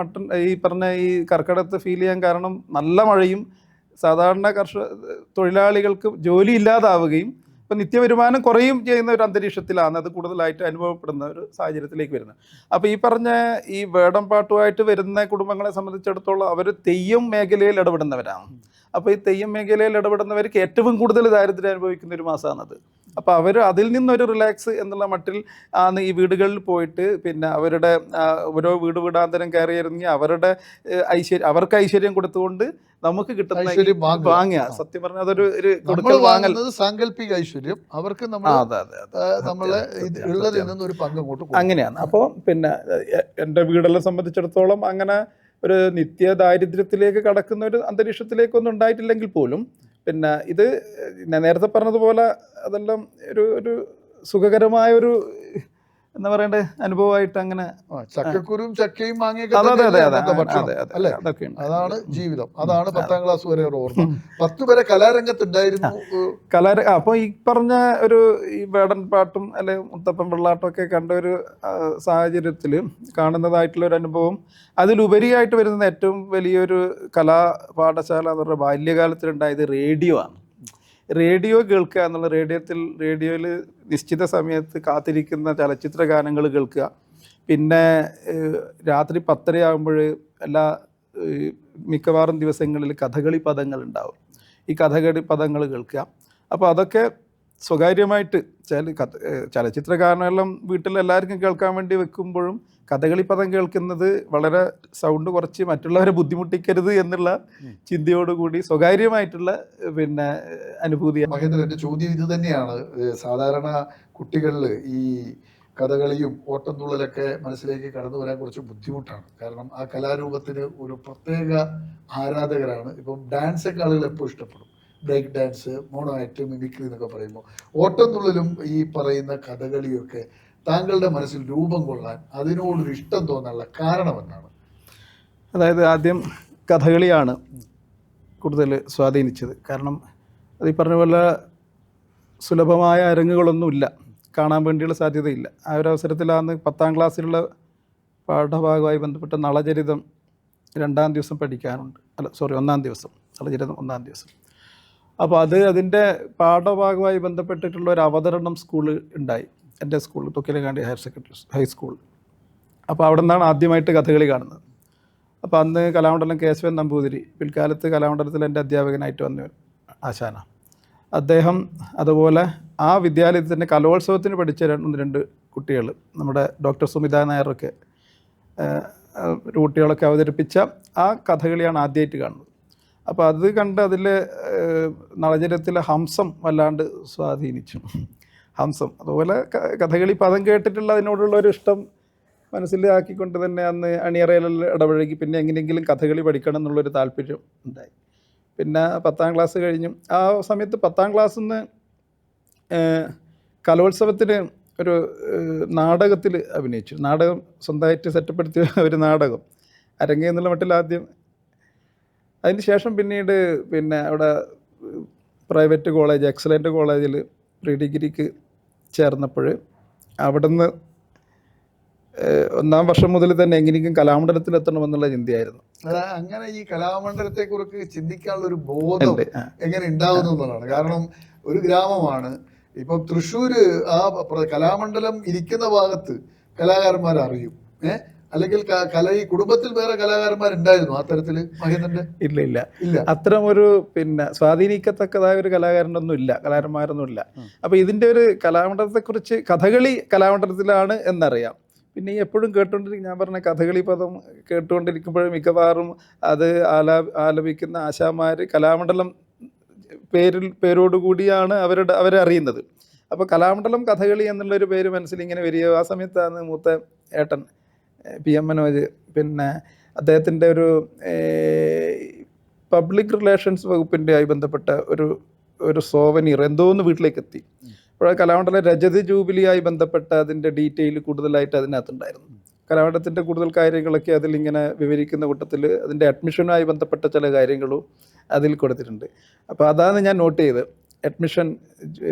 Speaker 2: ഈ പറഞ്ഞ ഈ കർക്കിടകത്ത് ഫീൽ ചെയ്യാൻ കാരണം നല്ല മഴയും സാധാരണ തൊഴിലാളികൾക്ക് ജോലി ഇല്ലാതാവുകയും ഇപ്പം നിത്യവരുമാനം കുറയും ചെയ്യുന്ന ഒരു അന്തരീക്ഷത്തിലാണ് അത് കൂടുതലായിട്ട് അനുഭവപ്പെടുന്ന ഒരു സാഹചര്യത്തിലേക്ക് വരുന്നത്. അപ്പോൾ ഈ പറഞ്ഞ ഈ വേടം പാട്ടുമായിട്ട് വരുന്ന കുടുംബങ്ങളെ സംബന്ധിച്ചിടത്തോളം അവർ തെയ്യം മേഖലയിൽ ഇടപെടുന്നവരാണ്. അപ്പോൾ ഈ തെയ്യം മേഖലയിൽ ഇടപെടുന്നവർക്ക് ഏറ്റവും കൂടുതൽ ദാരിദ്ര്യം അനുഭവിക്കുന്ന ഒരു മാസമാണത്. അപ്പോൾ അവർ അതിൽ നിന്നൊരു റിലാക്സ് എന്നുള്ള മട്ടിൽ ആണ് ഈ വീടുകളിൽ പോയിട്ട് പിന്നെ അവരുടെ ഓരോ വീടാന്തരം കയറി ഇറങ്ങി അവരുടെ അവർക്ക് ഐശ്വര്യം കൊടുത്തുകൊണ്ട് നമുക്ക് കിട്ടുന്ന വാങ്ങുക. സത്യം പറഞ്ഞാൽ അതൊരു കൊടുക്കൽ വാങ്ങൽ,
Speaker 1: സാങ്കല്പിക ഐശ്വര്യം അവർക്ക്
Speaker 2: അങ്ങനെയാണ്. അപ്പോൾ പിന്നെ എൻ്റെ വീടെല്ലാം സംബന്ധിച്ചിടത്തോളം അങ്ങനെ ഒരു നിത്യ ദാരിദ്ര്യത്തിലേക്ക് കടക്കുന്ന ഒരു അന്തരീക്ഷത്തിലേക്കൊന്നും ഉണ്ടായിട്ടില്ലെങ്കിൽ പോലും പിന്നെ ഇത് ഞാൻ നേരത്തെ പറഞ്ഞതുപോലെ അതെല്ലാം ഒരു സുഖകരമായ ഒരു എന്താ പറയണ്ടേ അനുഭവമായിട്ട് അങ്ങനെ
Speaker 1: ചക്കക്കുരും ചക്കയും മാങ്ങയൊക്കെ അതാണ് ജീവിതം. അതാണ് 10ാം ക്ലാസ് വരെ ഒരു ഓർമ്മ. 10 വരെ കലാരംഗത്തുണ്ടായിരുന്നു.
Speaker 2: അപ്പോൾ ഈ പറഞ്ഞ ഒരു ഈ വേടൻ പാട്ടും അല്ലെ മുത്തപ്പൻ വെള്ളാട്ടം ഒക്കെ കണ്ട ഒരു സാഹചര്യത്തിൽ കാണുന്നതായിട്ടുള്ള ഒരു അനുഭവം, അതിലുപരിയായിട്ട് വരുന്ന ഏറ്റവും വലിയൊരു കലാപാഠശാല എന്ന് പറഞ്ഞാൽ ബാല്യകാലത്തിലുണ്ടായത് റേഡിയോ ആണ്. റേഡിയോ കേൾക്കുക എന്നുള്ള റേഡിയോയിൽ നിശ്ചിത സമയത്ത് കാത്തിരിക്കുന്ന ചലച്ചിത്ര ഗാനങ്ങൾ കേൾക്കുക. പിന്നെ രാത്രി 10:30 ആകുമ്പോൾ മിക്കവാറും ദിവസങ്ങളിൽ കഥകളി പദങ്ങൾ ഉണ്ടാവും. ഈ കഥകളി പദങ്ങൾ കേൾക്കുക. അപ്പോൾ അതൊക്കെ സ്വകാര്യമായിട്ട് ചലച്ചിത്ര ഗാനമെല്ലാം വീട്ടിൽ എല്ലാവർക്കും കേൾക്കാൻ വേണ്ടി വെക്കുമ്പോഴും കഥകളി പദം കേൾക്കുന്നത് വളരെ സൗണ്ട് കുറച്ച് മറ്റുള്ളവരെ ബുദ്ധിമുട്ടിക്കരുത് എന്നുള്ള ചിന്തയോടുകൂടി സ്വകാര്യമായിട്ടുള്ള പിന്നെ അനുഭൂതി.
Speaker 1: മഹേന്ദ്രൻ, എൻ്റെ ചോദ്യം ഇത് തന്നെയാണ്. സാധാരണ കുട്ടികളിൽ ഈ കഥകളിയും ഓട്ടംതുള്ളലൊക്കെ മനസ്സിലേക്ക് കടന്നു വരാൻ കുറച്ച് ബുദ്ധിമുട്ടാണ്. കാരണം ആ കലാരൂപത്തിന് ഒരു പ്രത്യേക ആരാധകരാണ്. ഇപ്പം ഡാൻസൊക്കെ ആളുകൾ എപ്പോൾ ഇഷ്ടപ്പെടും, break dance, mono act, mimicry എന്നൊക്കെ പറയുമ്പോൾ ഓട്ടംതുള്ളലും ഈ പറയുന്ന കഥകളിയൊക്കെ താങ്കളുടെ മനസ്സിൽ രൂപം കൊള്ളാൻ അതിനോടൊരു ഇഷ്ടം തോന്നാനുള്ള കാരണം എന്താണ്?
Speaker 2: അതായത് ആദ്യം കഥകളിയാണ് കൂടുതൽ സ്വാധീനിച്ചത്. കാരണം അത് ഈ പറഞ്ഞ പോലെ സുലഭമായ അരങ്ങുകളൊന്നുമില്ല, കാണാൻ വേണ്ടിയുള്ള സാധ്യതയില്ല. ആ ഒരു അവസരത്തിലാണ് 10ാം ക്ലാസ്സിലുള്ള പാഠഭാഗമായി ബന്ധപ്പെട്ട നളചരിതം 2ാം ദിവസം പഠിക്കാനുണ്ട്. 1ാം ദിവസം, നളചരിതം 1ാം ദിവസം. അപ്പോൾ അതിൻ്റെ പാഠഭാഗമായി ബന്ധപ്പെട്ടിട്ടുള്ള ഒരു അവതരണം സ്കൂളിൽ ഉണ്ടായി, എൻ്റെ സ്കൂൾ തൊക്കിലങ്ങാണ്ടി ഹൈസ്കൂൾ. അപ്പോൾ അവിടെ നിന്നാണ് ആദ്യമായിട്ട് കഥകളി കാണുന്നത്. അപ്പോൾ അന്ന് കലാമണ്ഡലം കേശവൻ നമ്പൂതിരി, പിൽക്കാലത്ത് കലാമണ്ഡലത്തിൽ എൻ്റെ അധ്യാപകനായിട്ട് വന്ന ആശാന, അദ്ദേഹം അതുപോലെ ആ വിദ്യാലയത്തിൽ തന്നെ കലോത്സവത്തിന് പഠിച്ച രണ്ട് കുട്ടികൾ, നമ്മുടെ ഡോക്ടർ സുമിത നായരൊക്കെ ഒരു കുട്ടികളൊക്കെ അവതരിപ്പിച്ച ആ കഥകളിയാണ് ആദ്യമായിട്ട് കാണുന്നത്. അപ്പോൾ അത് കണ്ട് അതിൽ നളചരിതത്തിലെ ഹംസം വല്ലാണ്ട് സ്വാധീനിച്ചു. ഹംസം അതുപോലെ കഥകളി പദം കേട്ടിട്ടുള്ള അതിനോടുള്ള ഒരു ഇഷ്ടം മനസ്സിലാക്കിക്കൊണ്ട് തന്നെ അന്ന് അണിയറയിലെല്ലാം ഇടപഴകി പിന്നെ എങ്ങനെയെങ്കിലും കഥകളി പഠിക്കണം എന്നുള്ളൊരു താല്പര്യം ഉണ്ടായി. പിന്നെ 10ാം ക്ലാസ് കഴിഞ്ഞു. ആ സമയത്ത് 10ാം ക്ലാസ്സിൽ നിന്ന് കലോത്സവത്തിന് ഒരു നാടകത്തിൽ അഭിനയിച്ചു. നാടകം സ്വന്തമായിട്ട് സെറ്റപ്പെടുത്തിയ ഒരു നാടകം അരങ്ങേ എന്നുള്ള മട്ടിൽ ആദ്യം. അതിന് ശേഷം പിന്നീട് പിന്നെ അവിടെ പ്രൈവറ്റ് കോളേജ് എക്സലൻ്റ് കോളേജിൽ പ്രീ ഡിഗ്രിക്ക് ചേർന്നപ്പോൾ അവിടുന്ന് 1ാം വർഷം മുതൽ തന്നെ എങ്ങനെയെങ്കിലും കലാമണ്ഡലത്തിലെത്തണമെന്നുള്ള ചിന്തയായിരുന്നു.
Speaker 1: അങ്ങനെ ഈ കലാമണ്ഡലത്തെ കുറിച്ച് ചിന്തിക്കാനുള്ള ഒരു ബോധം എങ്ങനെ ഉണ്ടാവുന്നു എന്നുള്ളതാണ്. കാരണം ഒരു ഗ്രാമമാണ് ഇപ്പം തൃശ്ശൂര്, ആ കലാമണ്ഡലം ഇരിക്കുന്ന ഭാഗത്ത് കലാകാരന്മാർ അറിയും. അല്ലെങ്കിൽ ഈ കുടുംബത്തിൽ വേറെ കലാകാരന്മാരുണ്ടായിരുന്നു ആ തരത്തില് മഹേന്ദ്രന്റെ?
Speaker 2: ഇല്ല അത്തരം ഒരു പിന്നെ സ്വാധീനിക്കത്തക്കതായ ഒരു കലാകാരനൊന്നും ഇല്ല, കലാകാരന്മാരൊന്നും ഇല്ല. അപ്പൊ ഇതിന്റെ ഒരു കലാമണ്ഡലത്തെക്കുറിച്ച് കഥകളി കലാമണ്ഡലത്തിലാണ് എന്നറിയാം. പിന്നെ ഈ എപ്പോഴും കേട്ടുകൊണ്ടിരിക്കും, ഞാൻ പറഞ്ഞ കഥകളി പദം കേട്ടുകൊണ്ടിരിക്കുമ്പോഴും മിക്കവാറും അത് ആലപിക്കുന്ന ആശാമാർ കലാമണ്ഡലം പേരോടുകൂടിയാണ് അവരെ അറിയുന്നത്. അപ്പോൾ കലാമണ്ഡലം കഥകളി എന്നുള്ളൊരു പേര് മനസ്സിലിങ്ങനെ വരികയോ. ആ സമയത്താണ് മൂത്ത ഏട്ടൻ PM മനോജ് പിന്നെ അദ്ദേഹത്തിൻ്റെ പബ്ലിക് റിലേഷൻസ് വകുപ്പിൻ്റെ ആയി ബന്ധപ്പെട്ട ഒരു സോവനീർ എന്തോന്ന് വീട്ടിലേക്ക് എത്തി. അപ്പോൾ കലാമണ്ഡലം രജത ജൂബിലിയായി ബന്ധപ്പെട്ട അതിൻ്റെ ഡീറ്റെയിൽ കൂടുതലായിട്ട് അതിനകത്തുണ്ടായിരുന്നു. കലാമണ്ഡലത്തിൻ്റെ കൂടുതൽ കാര്യങ്ങളൊക്കെ അതിലിങ്ങനെ വിവരിക്കുന്ന കൂട്ടത്തിൽ അതിൻ്റെ അഡ്മിഷനുമായി ബന്ധപ്പെട്ട ചില കാര്യങ്ങളും അതിൽ കൊടുത്തിട്ടുണ്ട്. അപ്പോൾ അതാണ് ഞാൻ നോട്ട് ചെയ്തത്. അഡ്മിഷൻ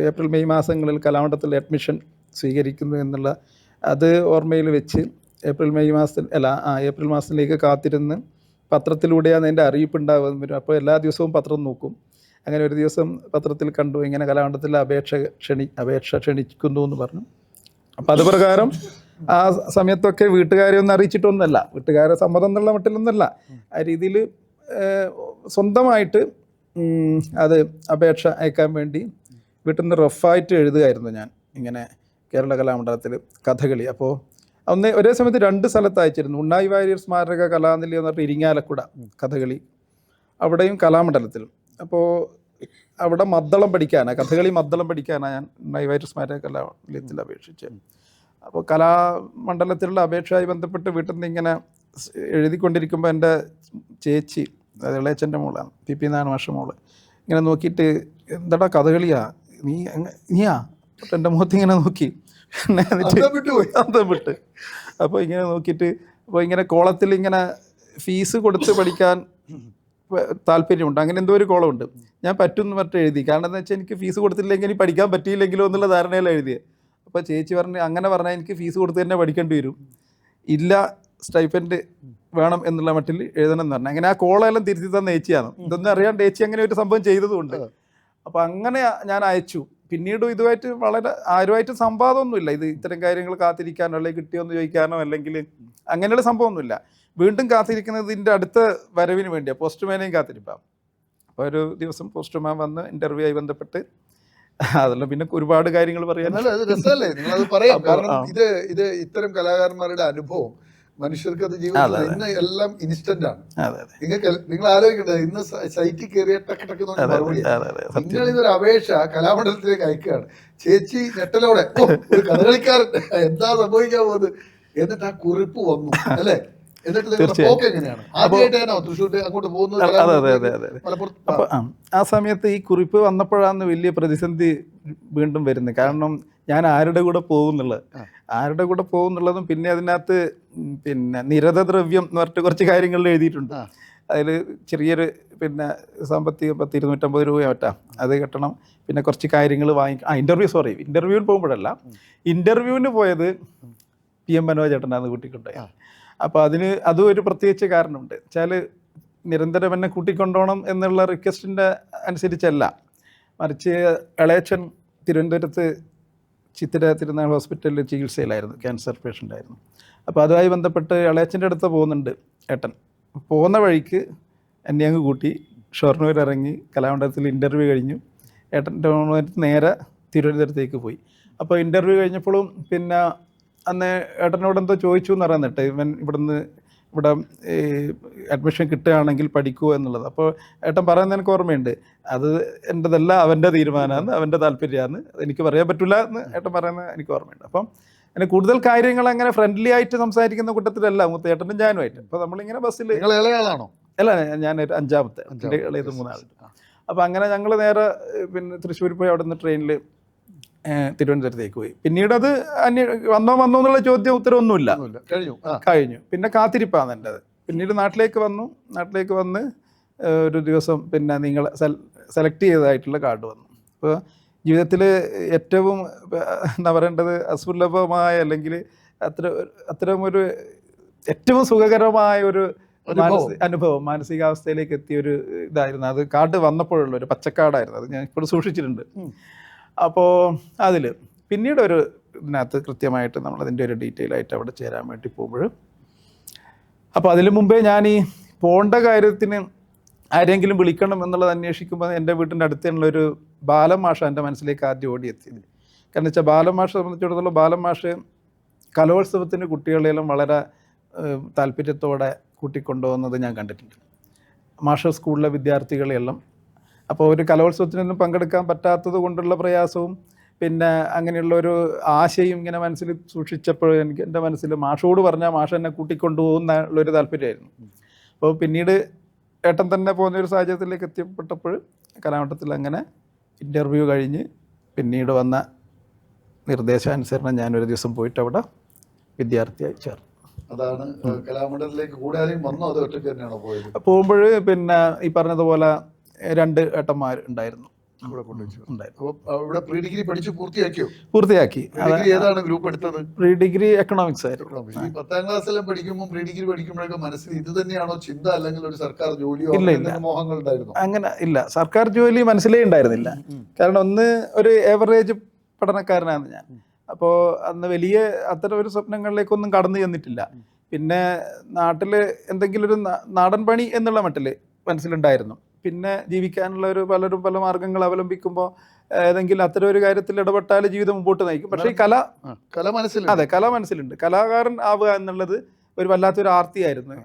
Speaker 2: ഏപ്രിൽ മെയ് മാസങ്ങളിൽ കലാമണ്ഡലത്തിൽ അഡ്മിഷൻ സ്വീകരിക്കുന്നു എന്നുള്ള അത് ഓർമ്മയിൽ വെച്ച് ഏപ്രിൽ മാസത്തിലേക്ക് കാത്തിരുന്ന് പത്രത്തിലൂടെയാണ് അതിൻ്റെ അറിയിപ്പുണ്ടാവുന്നത് വരും. അപ്പോൾ എല്ലാ ദിവസവും പത്രം നോക്കും. അങ്ങനെ ഒരു ദിവസം പത്രത്തിൽ കണ്ടു ഇങ്ങനെ കലാമണ്ഡലത്തിൽ അപേക്ഷ ക്ഷണിക്കുന്നു എന്ന് പറഞ്ഞു. അപ്പോൾ അത് പ്രകാരം ആ സമയത്തൊക്കെ വീട്ടുകാരെ ഒന്നും അറിയിച്ചിട്ടൊന്നുമല്ല, വീട്ടുകാരെ സമ്മതം എന്നുള്ള മട്ടിലൊന്നുമല്ല, ആ രീതിയിൽ സ്വന്തമായിട്ട് അത് അപേക്ഷ അയക്കാൻ വേണ്ടി വീട്ടിൽ നിന്ന് റഫായിട്ട് എഴുതുമായിരുന്നു ഞാൻ ഇങ്ങനെ കേരള കലാമണ്ഡലത്തിൽ കഥകളി. അപ്പോൾ ഒരേ സമയത്ത് 2 സ്ഥലത്ത് അയച്ചിരുന്നു. ഉണ്ണായി വാര്യർ സ്മാരക കലാനിലയം എന്ന് പറഞ്ഞിട്ട് ഇരിങ്ങാലക്കുട കഥകളി, അവിടെയും കലാമണ്ഡലത്തിലും. അപ്പോൾ അവിടെ കഥകളി മദ്ദളം പഠിക്കാനാണ് ഞാൻ ഉണ്ണായി വാര്യർ സ്മാരക കലാനിലയത്തിൽ അപേക്ഷിച്ചത്. അപ്പോൾ കലാമണ്ഡലത്തിലുള്ള അപേക്ഷയുമായി ബന്ധപ്പെട്ട് വീട്ടിൽ നിന്ന് ഇങ്ങനെ എഴുതിക്കൊണ്ടിരിക്കുമ്പോൾ എൻ്റെ ചേച്ചി, അത് ഇളയച്ചൻ്റെ മോളാണ്, PP നാരായണ മോള്, ഇങ്ങനെ നോക്കിയിട്ട് എന്താടാ കഥകളിയാ നീയാ എൻ്റെ മുഖത്ത് ഇങ്ങനെ നോക്കി അന്തം വിട്ട്. അപ്പോൾ ഇങ്ങനെ നോക്കിയിട്ട് അപ്പോൾ ഇങ്ങനെ കോളത്തിൽ ഇങ്ങനെ ഫീസ് കൊടുത്ത് പഠിക്കാൻ താല്പര്യമുണ്ട്, അങ്ങനെ എന്തോ ഒരു കോളമുണ്ട്. ഞാൻ പറ്റുമെന്ന് പറഞ്ഞിട്ട് എഴുതി. കാരണം എന്താ വെച്ചാൽ എനിക്ക് ഫീസ് കൊടുത്തില്ലെങ്കിൽ ഇനി പഠിക്കാൻ പറ്റിയില്ലെങ്കിലോ എന്നുള്ള ധാരണയിലാണ് എഴുതിയത്. അപ്പോൾ ചേച്ചി അങ്ങനെ പറഞ്ഞാൽ എനിക്ക് ഫീസ് കൊടുത്ത് തന്നെ പഠിക്കേണ്ടി വരും, ഇല്ല സ്റ്റൈപ്പൻഡ് വേണം എന്നുള്ള മട്ടിൽ എഴുതണം എന്ന് പറഞ്ഞു. അങ്ങനെ ആ കോളെല്ലാം തിരുത്തി തന്ന ചേച്ചിയാണ്. ഇതൊന്നും അറിയാണ്ട് ചേച്ചി അങ്ങനെ ഒരു സംഭവം ചെയ്തതുകൊണ്ട്. അപ്പോൾ അങ്ങനെ ഞാൻ അയച്ചു. പിന്നീട് ഇതുമായിട്ട് ആരുമായിട്ട് സംവാദമൊന്നുമില്ല. ഇത് ഇത്തരം കാര്യങ്ങൾ കാത്തിരിക്കാനോ അല്ലെങ്കിൽ കിട്ടിയോന്ന് ചോദിക്കാനോ അല്ലെങ്കിൽ അങ്ങനെയുള്ള സംഭവമൊന്നുമില്ല. വീണ്ടും കാത്തിരിക്കുന്നത് ഇതിൻ്റെ അടുത്ത വരവിന് വേണ്ടിയാണ്, പോസ്റ്റ്മാനെയും കാത്തിരിപ്പാം. അപ്പോൾ ഒരു ദിവസം പോസ്റ്റ്മാൻ വന്ന് ഇൻ്റർവ്യൂ ആയി ബന്ധപ്പെട്ട് അതെല്ലാം പിന്നെ ഒരുപാട് കാര്യങ്ങൾ പറയാൻ.
Speaker 1: രസമല്ലേ നിങ്ങളത് പറയാം. കാരണം ഇത് ഇത്തരം കലാകാരന്മാരുടെ അനുഭവം മനുഷ്യർക്ക് അത് ജീവിതത്തിൽ ഇന്ന് എല്ലാം ഇൻസ്റ്റന്റ് ആണ്. നിങ്ങൾ ആലോചിക്കട്ടെ, ഇന്ന് സൈറ്റിൽ കയറിയ ടക്ക് മറുപടി. നിങ്ങൾ ഇതൊരു അപേക്ഷ കലാമണ്ഡലത്തിലേക്ക് അയക്കുകയാണ്. ചേച്ചി ഞെട്ടലോടെ ഒരു കഥകളിക്കാരൻ എന്താ സംഭവിക്കാൻ പോകുന്നത് എന്നിട്ട് ആ കുറിപ്പ് വന്നു അല്ലേ?
Speaker 2: ആ സമയത്ത് ഈ കുറിപ്പ് വന്നപ്പോഴാണ് വലിയ പ്രതിസന്ധി വീണ്ടും വരുന്നത്. കാരണം ഞാൻ ആരുടെ കൂടെ പോകുന്നുള്ളതും പിന്നെ അതിനകത്ത് പിന്നെ നിരതദ്രവ്യം എന്ന് പറഞ്ഞിട്ട് കുറച്ച് കാര്യങ്ങളിൽ എഴുതിയിട്ടുണ്ട്. അതിൽ ചെറിയൊരു പിന്നെ സാമ്പത്തികം 250 രൂപ മറ്റാ അത് കെട്ടണം. പിന്നെ കുറച്ച് കാര്യങ്ങൾ ഇൻ്റർവ്യൂവിന് പോകുമ്പോഴല്ല, ഇൻ്റർവ്യൂവിന് പോയത് PM മനോജ് ചേട്ടനാണ് കൂട്ടിക്കൊണ്ടായി. അപ്പോൾ അതും ഒരു പ്രത്യേകിച്ച് കാരണമുണ്ട്. വെച്ചാൽ നിരന്തരം എന്നെ കൂട്ടിക്കൊണ്ടോണം എന്നുള്ള റിക്വസ്റ്റിൻ്റെ അനുസരിച്ചല്ല, മറിച്ച് ഇളയച്ചൻ തിരുവനന്തപുരത്ത് ചിത്തിര തിരുനാൾ ഹോസ്പിറ്റലിൽ ചികിത്സയിലായിരുന്നു, ക്യാൻസർ പേഷ്യൻ്റ് ആയിരുന്നു. അപ്പോൾ അതുമായി ബന്ധപ്പെട്ട് ഇളയച്ചൻ്റെ അടുത്ത് പോകുന്നുണ്ട് ഏട്ടൻ. പോകുന്ന വഴിക്ക് എന്നെ അങ്ങ് കൂട്ടി ഷൊർണൂർ ഇറങ്ങി കലാമണ്ഡലത്തിൽ ഇൻ്റർവ്യൂ കഴിഞ്ഞു. ഏട്ടൻ്റെ നേരെ തിരുവനന്തപുരത്തേക്ക് പോയി. അപ്പോൾ ഇൻ്റർവ്യൂ കഴിഞ്ഞപ്പോഴും പിന്നെ അന്ന് ഏട്ടനോട് എന്തോ ചോദിച്ചു എന്ന് പറയുന്നിട്ട് ഇവൻ ഇവിടെ അഡ്മിഷൻ കിട്ടുകയാണെങ്കിൽ പഠിക്കുമോ എന്നുള്ളത്. അപ്പോൾ ഏട്ടൻ പറയുന്നത് എനിക്ക് ഓർമ്മയുണ്ട്, അത് എൻ്റെതല്ല, അവൻ്റെ തീരുമാനമാണ്, അവൻ്റെ താല്പര്യമാണ്, എനിക്ക് പറയാൻ പറ്റില്ല എന്ന് ഏട്ടൻ പറയുന്നത് എനിക്ക് ഓർമ്മയുണ്ട്. അപ്പം അങ്ങനെ കൂടുതൽ കാര്യങ്ങൾ അങ്ങനെ ഫ്രണ്ട്ലി ആയിട്ട് സംസാരിക്കുന്ന കൂട്ടത്തിലല്ല മൂത്തേട്ടനും ഞാനുമായിട്ട്. അപ്പോൾ നമ്മളിങ്ങനെ ബസ്സിൽ
Speaker 1: ഇളയാളാണോ?
Speaker 2: അല്ല, ഞാനൊരു അഞ്ചാമത്തെ, എൻ്റെ ഇളയത് 3 ആൾ. അപ്പോൾ അങ്ങനെ ഞങ്ങൾ നേരെ പിന്നെ തൃശ്ശൂർ പോയി അവിടെ നിന്ന് ട്രെയിനിൽ തിരുവനന്തപുരത്തേക്ക് പോയി. പിന്നീട് അത് വന്നോ എന്നുള്ള ചോദ്യം ഉത്തരവൊന്നുമില്ല, കഴിഞ്ഞു. പിന്നെ കാത്തിരിപ്പാണ് എൻ്റെത്. പിന്നീട് നാട്ടിലേക്ക് വന്ന് ഒരു ദിവസം പിന്നെ നിങ്ങൾ സെലക്ട് ചെയ്തതായിട്ടുള്ള കാർഡ് വന്നു. അപ്പോൾ ജീവിതത്തിൽ ഏറ്റവും എന്താ പറയേണ്ടത് അസുലഭമായ അല്ലെങ്കിൽ അത്തരം ഒരു ഏറ്റവും സുഖകരമായ ഒരു അനുഭവം, മാനസികാവസ്ഥയിലേക്ക് എത്തിയൊരു ഇതായിരുന്നു അത്. കാർഡ് വന്നപ്പോഴുള്ള ഒരു പച്ചക്കാർഡായിരുന്നു അത്, ഞാൻ ഇപ്പോൾ സൂക്ഷിച്ചിട്ടുണ്ട്. അപ്പോൾ അതിൽ പിന്നീട് ഒരു ഇതിനകത്ത് കൃത്യമായിട്ട് നമ്മളതിൻ്റെ ഒരു ഡീറ്റെയിൽ ആയിട്ട് അവിടെ ചേരാൻ വേണ്ടി പോകുമ്പോൾ, അപ്പോൾ അതിന് മുമ്പേ ഞാൻ ഈ പോകേണ്ട കാര്യത്തിന് ആരെങ്കിലും വിളിക്കണം എന്നുള്ളത് അന്വേഷിക്കുമ്പോൾ എൻ്റെ വീട്ടിൻ്റെ അടുത്തുള്ളൊരു ബാലൻ മാഷ് എൻ്റെ മനസ്സിലേക്ക് ആദ്യം ഓടിയെത്തിയത്. കാരണം വെച്ചാൽ ബാലൻ മാഷെ സംബന്ധിച്ചിടത്തോളം ബാലൻ മാഷ് കലോത്സവത്തിന് കുട്ടികളെല്ലാം വളരെ താല്പര്യത്തോടെ കൂട്ടിക്കൊണ്ടുപോകുന്നത് ഞാൻ കണ്ടിട്ടുണ്ട്. മാഷ സ്കൂളിലെ വിദ്യാർത്ഥികളെല്ലാം അപ്പോൾ ഒരു കലോത്സവത്തിനൊന്നും പങ്കെടുക്കാൻ പറ്റാത്തത് കൊണ്ടുള്ള പ്രയാസവും പിന്നെ അങ്ങനെയുള്ള ഒരു ആശയം ഇങ്ങനെ മനസ്സിൽ സൂക്ഷിച്ചപ്പോൾ എനിക്ക് എൻ്റെ മനസ്സിൽ മാഷോട് പറഞ്ഞാൽ മാഷ എന്നെ കൂട്ടിക്കൊണ്ടുപോകുന്നുള്ളൊരു താല്പര്യമായിരുന്നു. അപ്പോൾ പിന്നീട് ഏട്ടൻ തന്നെ പോകുന്നൊരു സാഹചര്യത്തിലേക്ക് എത്തിപ്പെട്ടപ്പോൾ കലാമണ്ഡലത്തിൽ അങ്ങനെ ഇൻ്റർവ്യൂ കഴിഞ്ഞ് പിന്നീട് വന്ന നിർദ്ദേശാനുസരണം ഞാനൊരു ദിവസം പോയിട്ട് അവിടെ വിദ്യാർത്ഥിയായി ചേർന്നു.
Speaker 1: അതാണ് കലാമണ്ഡലത്തിലേക്ക് കൂടെ വന്നോ അതോ ഒറ്റയ്ക്ക് തന്നെയാണോ പോയത്?
Speaker 2: പോകുമ്പോൾ പിന്നെ ഈ പറഞ്ഞതുപോലെ 2 ഏട്ടന്മാർ ഉണ്ടായിരുന്നു. പൂർത്തിയാക്കി.
Speaker 1: ഏതാണ് ഗ്രൂപ്പ് എടുത്തത്?
Speaker 2: പ്രീ ഡിഗ്രി എക്കണോമിക്സ് ആയിരുന്നു.
Speaker 1: 10ാം ക്ലാസ്സിലും പഠിക്കുമ്പോൾ പ്രീ ഡിഗ്രി പഠിക്കുമ്പോഴൊക്കെ മനസ്സിൽ ഇത് തന്നെയാണോ ചിന്ത, അല്ലെങ്കിൽ ഒരു സർക്കാർ ജോലിയോ മോഹങ്ങൾ ഉണ്ടായിരുന്നു?
Speaker 2: അങ്ങനെ ഇല്ല, സർക്കാർ ജോലി മനസ്സിലേ ഉണ്ടായിരുന്നില്ല. കാരണം ഒന്ന് ഒരു ഏവറേജ് പഠനക്കാരനാണ് ഞാൻ. അപ്പോൾ അന്ന് വലിയ അത്തരം ഒരു സ്വപ്നങ്ങളിലേക്കൊന്നും കടന്നു ചെന്നിട്ടില്ല. പിന്നെ നാട്ടിൽ എന്തെങ്കിലും ഒരു നാടൻ പണി എന്നുള്ള മട്ടിൽ മനസ്സിലുണ്ടായിരുന്നു. പിന്നെ ജീവിക്കാനുള്ള പലരും പല മാർഗങ്ങൾ അവലംബിക്കുമ്പോൾ ഏതെങ്കിലും അത്തരം ഒരു കാര്യത്തിൽ ഇടപെട്ടാൽ ജീവിതം മുമ്പോട്ട് നയിക്കും. പക്ഷേ ഈ കല മനസ്സിലുണ്ട്. കലാകാരൻ ആവുക എന്നുള്ളത് ഒരു വല്ലാത്തൊരു ആർത്തിയായിരുന്നു.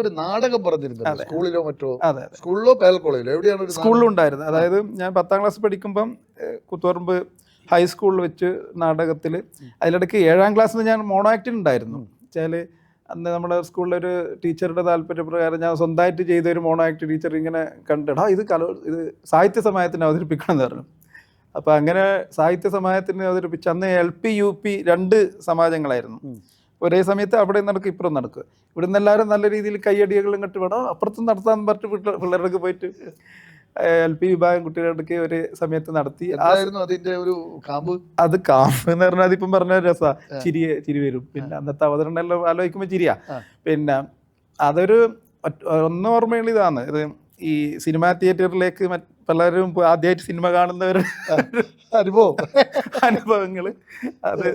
Speaker 1: ഒരു നാടകം പറഞ്ഞിരുന്നു സ്കൂളിലോ മറ്റോ? അതെ, സ്കൂളിലോ കോളേജിലോ എവിടെയാണ്?
Speaker 2: സ്കൂളിലും ഉണ്ടായിരുന്നു. അതായത് ഞാൻ 10ാം ക്ലാസ് പഠിക്കുമ്പം കൂത്തുപറമ്പ് ഹൈസ്കൂളിൽ വെച്ച് നാടകത്തിൽ, അതിലിടയ്ക്ക് 7ാം ക്ലാസ്സിൽ ഞാൻ മോണോ ആക്ടിനുണ്ടായിരുന്നു. വെച്ചാൽ അന്ന് നമ്മുടെ സ്കൂളിലൊരു ടീച്ചറുടെ താല്പര്യപ്രകാരം ഞാൻ സ്വന്തമായിട്ട് ചെയ്തൊരു മോണോ ആക്ട് ടീച്ചർ ഇങ്ങനെ കണ്ടിടാ ഇത് ഇത് സാഹിത്യ സമാജത്തിന് അവതരിപ്പിക്കണം എന്ന് പറഞ്ഞു. അപ്പോൾ അങ്ങനെ സാഹിത്യ സമാജത്തിന് അവതരിപ്പിച്ച് അന്ന് LP UP 2 സമാജങ്ങളായിരുന്നു. ഒരേ സമയത്ത് അവിടെ നടക്കും ഇപ്പുറം നടക്കുക. ഇവിടെ നിന്ന് എല്ലാവരും നല്ല രീതിയിൽ കയ്യടികളും കെട്ട് വേണം അപ്പുറത്തും നടത്താൻ പറഞ്ഞിട്ട് പിള്ളേർക്ക് പോയിട്ട് LP വിഭാഗം കുട്ടികളുടെ ഒരു സമയത്ത് നടത്തി.
Speaker 1: അതിന്റെ ഒരു കാമ്പ്
Speaker 2: എന്ന് പറഞ്ഞാൽ അതിപ്പം പറഞ്ഞ രസാ, ചിരി വരും. പിന്നെ അന്നത്തെ അവതരണം എല്ലാം ആലോചിക്കുമ്പോൾ ചിരിയാ. പിന്നെ അതൊരു ഒന്ന് ഓർമ്മയുള്ള ഇതാണ്, ഇത് ഈ സിനിമാ തിയേറ്ററിലേക്ക് പലരും ആദ്യമായിട്ട് സിനിമ കാണുന്നവർ അനുഭവങ്ങൾ അത്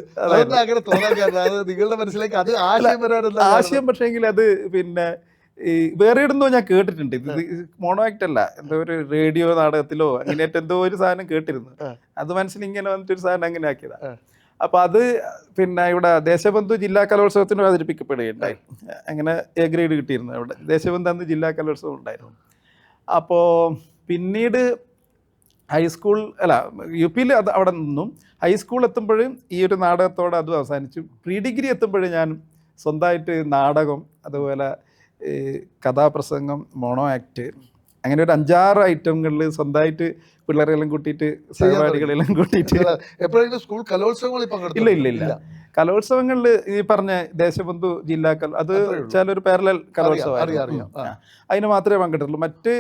Speaker 1: നിങ്ങളുടെ മനസ്സിലേക്ക് അത്
Speaker 2: ആശയം. പക്ഷേങ്കിൽ അത് പിന്നെ ഈ വേറെ ഇടുന്നോ ഞാൻ കേട്ടിട്ടുണ്ട്. ഇത് മോണോ ആക്ട് അല്ല, എന്തോ ഒരു റേഡിയോ നാടകത്തിലോ അങ്ങനെയായിട്ട് എന്തോ ഒരു സാധനം കേട്ടിരുന്നു. അത് മനസ്സിലിങ്ങനെ വന്നിട്ടൊരു സാധനം അങ്ങനെ ആക്കിയതാ. അപ്പൊ അത് പിന്നെ ഇവിടെ ദേശബന്ധു ജില്ലാ കലോത്സവത്തിന് അവതരിപ്പിക്കപ്പെടുകയുണ്ടായി. അങ്ങനെ A ഗ്രേഡ് കിട്ടിയിരുന്നു അവിടെ. ദേശബന്ധു അന്ന് ജില്ലാ കലോത്സവം ഉണ്ടായിരുന്നു. അപ്പോൾ പിന്നീട് ഹൈസ്കൂൾ UP അത് അവിടെ നിന്നും ഹൈസ്കൂൾ എത്തുമ്പോഴും ഈ ഒരു നാടകത്തോടെ അതും അവസാനിച്ചു. പ്രീ ഡിഗ്രി എത്തുമ്പോഴും ഞാൻ സ്വന്തമായിട്ട് നാടകം, അതുപോലെ കഥാപ്രസംഗം, മോണോ ആക്ട്, അങ്ങനെ ഒരു 5-6 ഐറ്റങ്ങളിൽ സ്വന്തമായിട്ട് പിള്ളേരെല്ലാം കൂട്ടിയിട്ട് സഹപാഠികളെല്ലാം കൂട്ടിയിട്ട്.
Speaker 1: എപ്പോഴെങ്കിലും സ്കൂൾ കലോത്സവങ്ങളിൽ
Speaker 2: ഇല്ല. കലോത്സവങ്ങളിൽ ഈ പറഞ്ഞ ദേശബന്ധു ജില്ലാ അത് വെച്ചാൽ ഒരു പാരലൽ കലോത്സവം, അതിന് മാത്രമേ പങ്കെടുത്തുള്ളൂ. മറ്റ്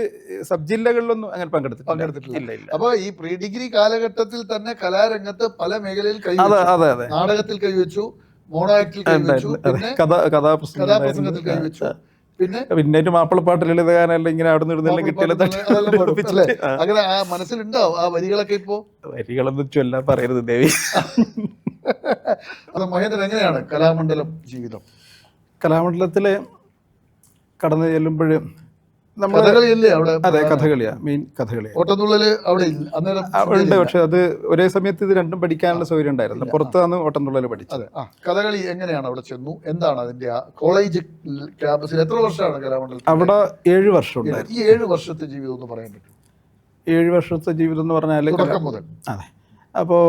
Speaker 2: സബ് ജില്ലകളിലൊന്നും അങ്ങനെ പങ്കെടുത്തിട്ടില്ല.
Speaker 1: അപ്പൊ ഈ പ്രീ ഡിഗ്രി കാലഘട്ടത്തിൽ തന്നെ കലാരംഗത്ത് പല മേഖലയിൽ
Speaker 2: അതെ
Speaker 1: നാടകത്തിൽ കൈവച്ചു, മോണോ ആക്ടിൽ കൈവച്ചു, കഥാപ്രസംഗത്തിൽ കൈവച്ചു,
Speaker 2: പിന്നെ മാപ്പിളപ്പാട്ട് ലളിതഗാനം ഇങ്ങനെ അവിടെ നിന്ന് കിട്ടിയാലും
Speaker 1: അങ്ങനെ മനസ്സിലുണ്ടാവും ആ വരികളൊക്കെ? ഇപ്പോ
Speaker 2: വരികളൊന്നും ചൊല്ലാൻ പറയരുത് ദേവി.
Speaker 1: മഹേന്ദ്രൻ, എങ്ങനെയാണ് കലാമണ്ഡലം ജീവിതം?
Speaker 2: കലാമണ്ഡലത്തിൽ കടന്നു ചെല്ലുമ്പോൾ നമ്മൾ
Speaker 1: കഥകളിയല്ലേ അവിടെ?
Speaker 2: അതെ, കഥകളിയാ, മെയിൻ കഥകളിയാ.
Speaker 1: ഓട്ടംതുള്ളല് അവിടെ ഇല്ല അന്നേരം?
Speaker 2: ഉണ്ട്, പക്ഷെ അത് ഒരേ സമയത്ത് ഇത് രണ്ടും പഠിക്കാനുള്ള സൗകര്യം ഉണ്ടായിരുന്നു. പുറത്താണ് ഓട്ടംതുള്ളൽ പഠിച്ചത്.
Speaker 1: കഥകളി എങ്ങനെയാണ് അവിടെ ചെന്നു? എന്താണ് അതിന്റെ കോളേജ് ക്യാമ്പസിൽ എത്ര വർഷമാണ് കലാമണ്ഡലത്തിൽ?
Speaker 2: അവിടെ 7 വർഷം ഉണ്ടായിരുന്നു.
Speaker 1: ഈ 7 വർഷത്തെ ജീവിതം ഒന്ന് പറയാൻ പറ്റും?
Speaker 2: 7 വർഷത്തെ ജീവിതം എന്ന് പറഞ്ഞാൽ
Speaker 1: തുടക്കം മുതൽ.
Speaker 2: അതെ. അപ്പോൾ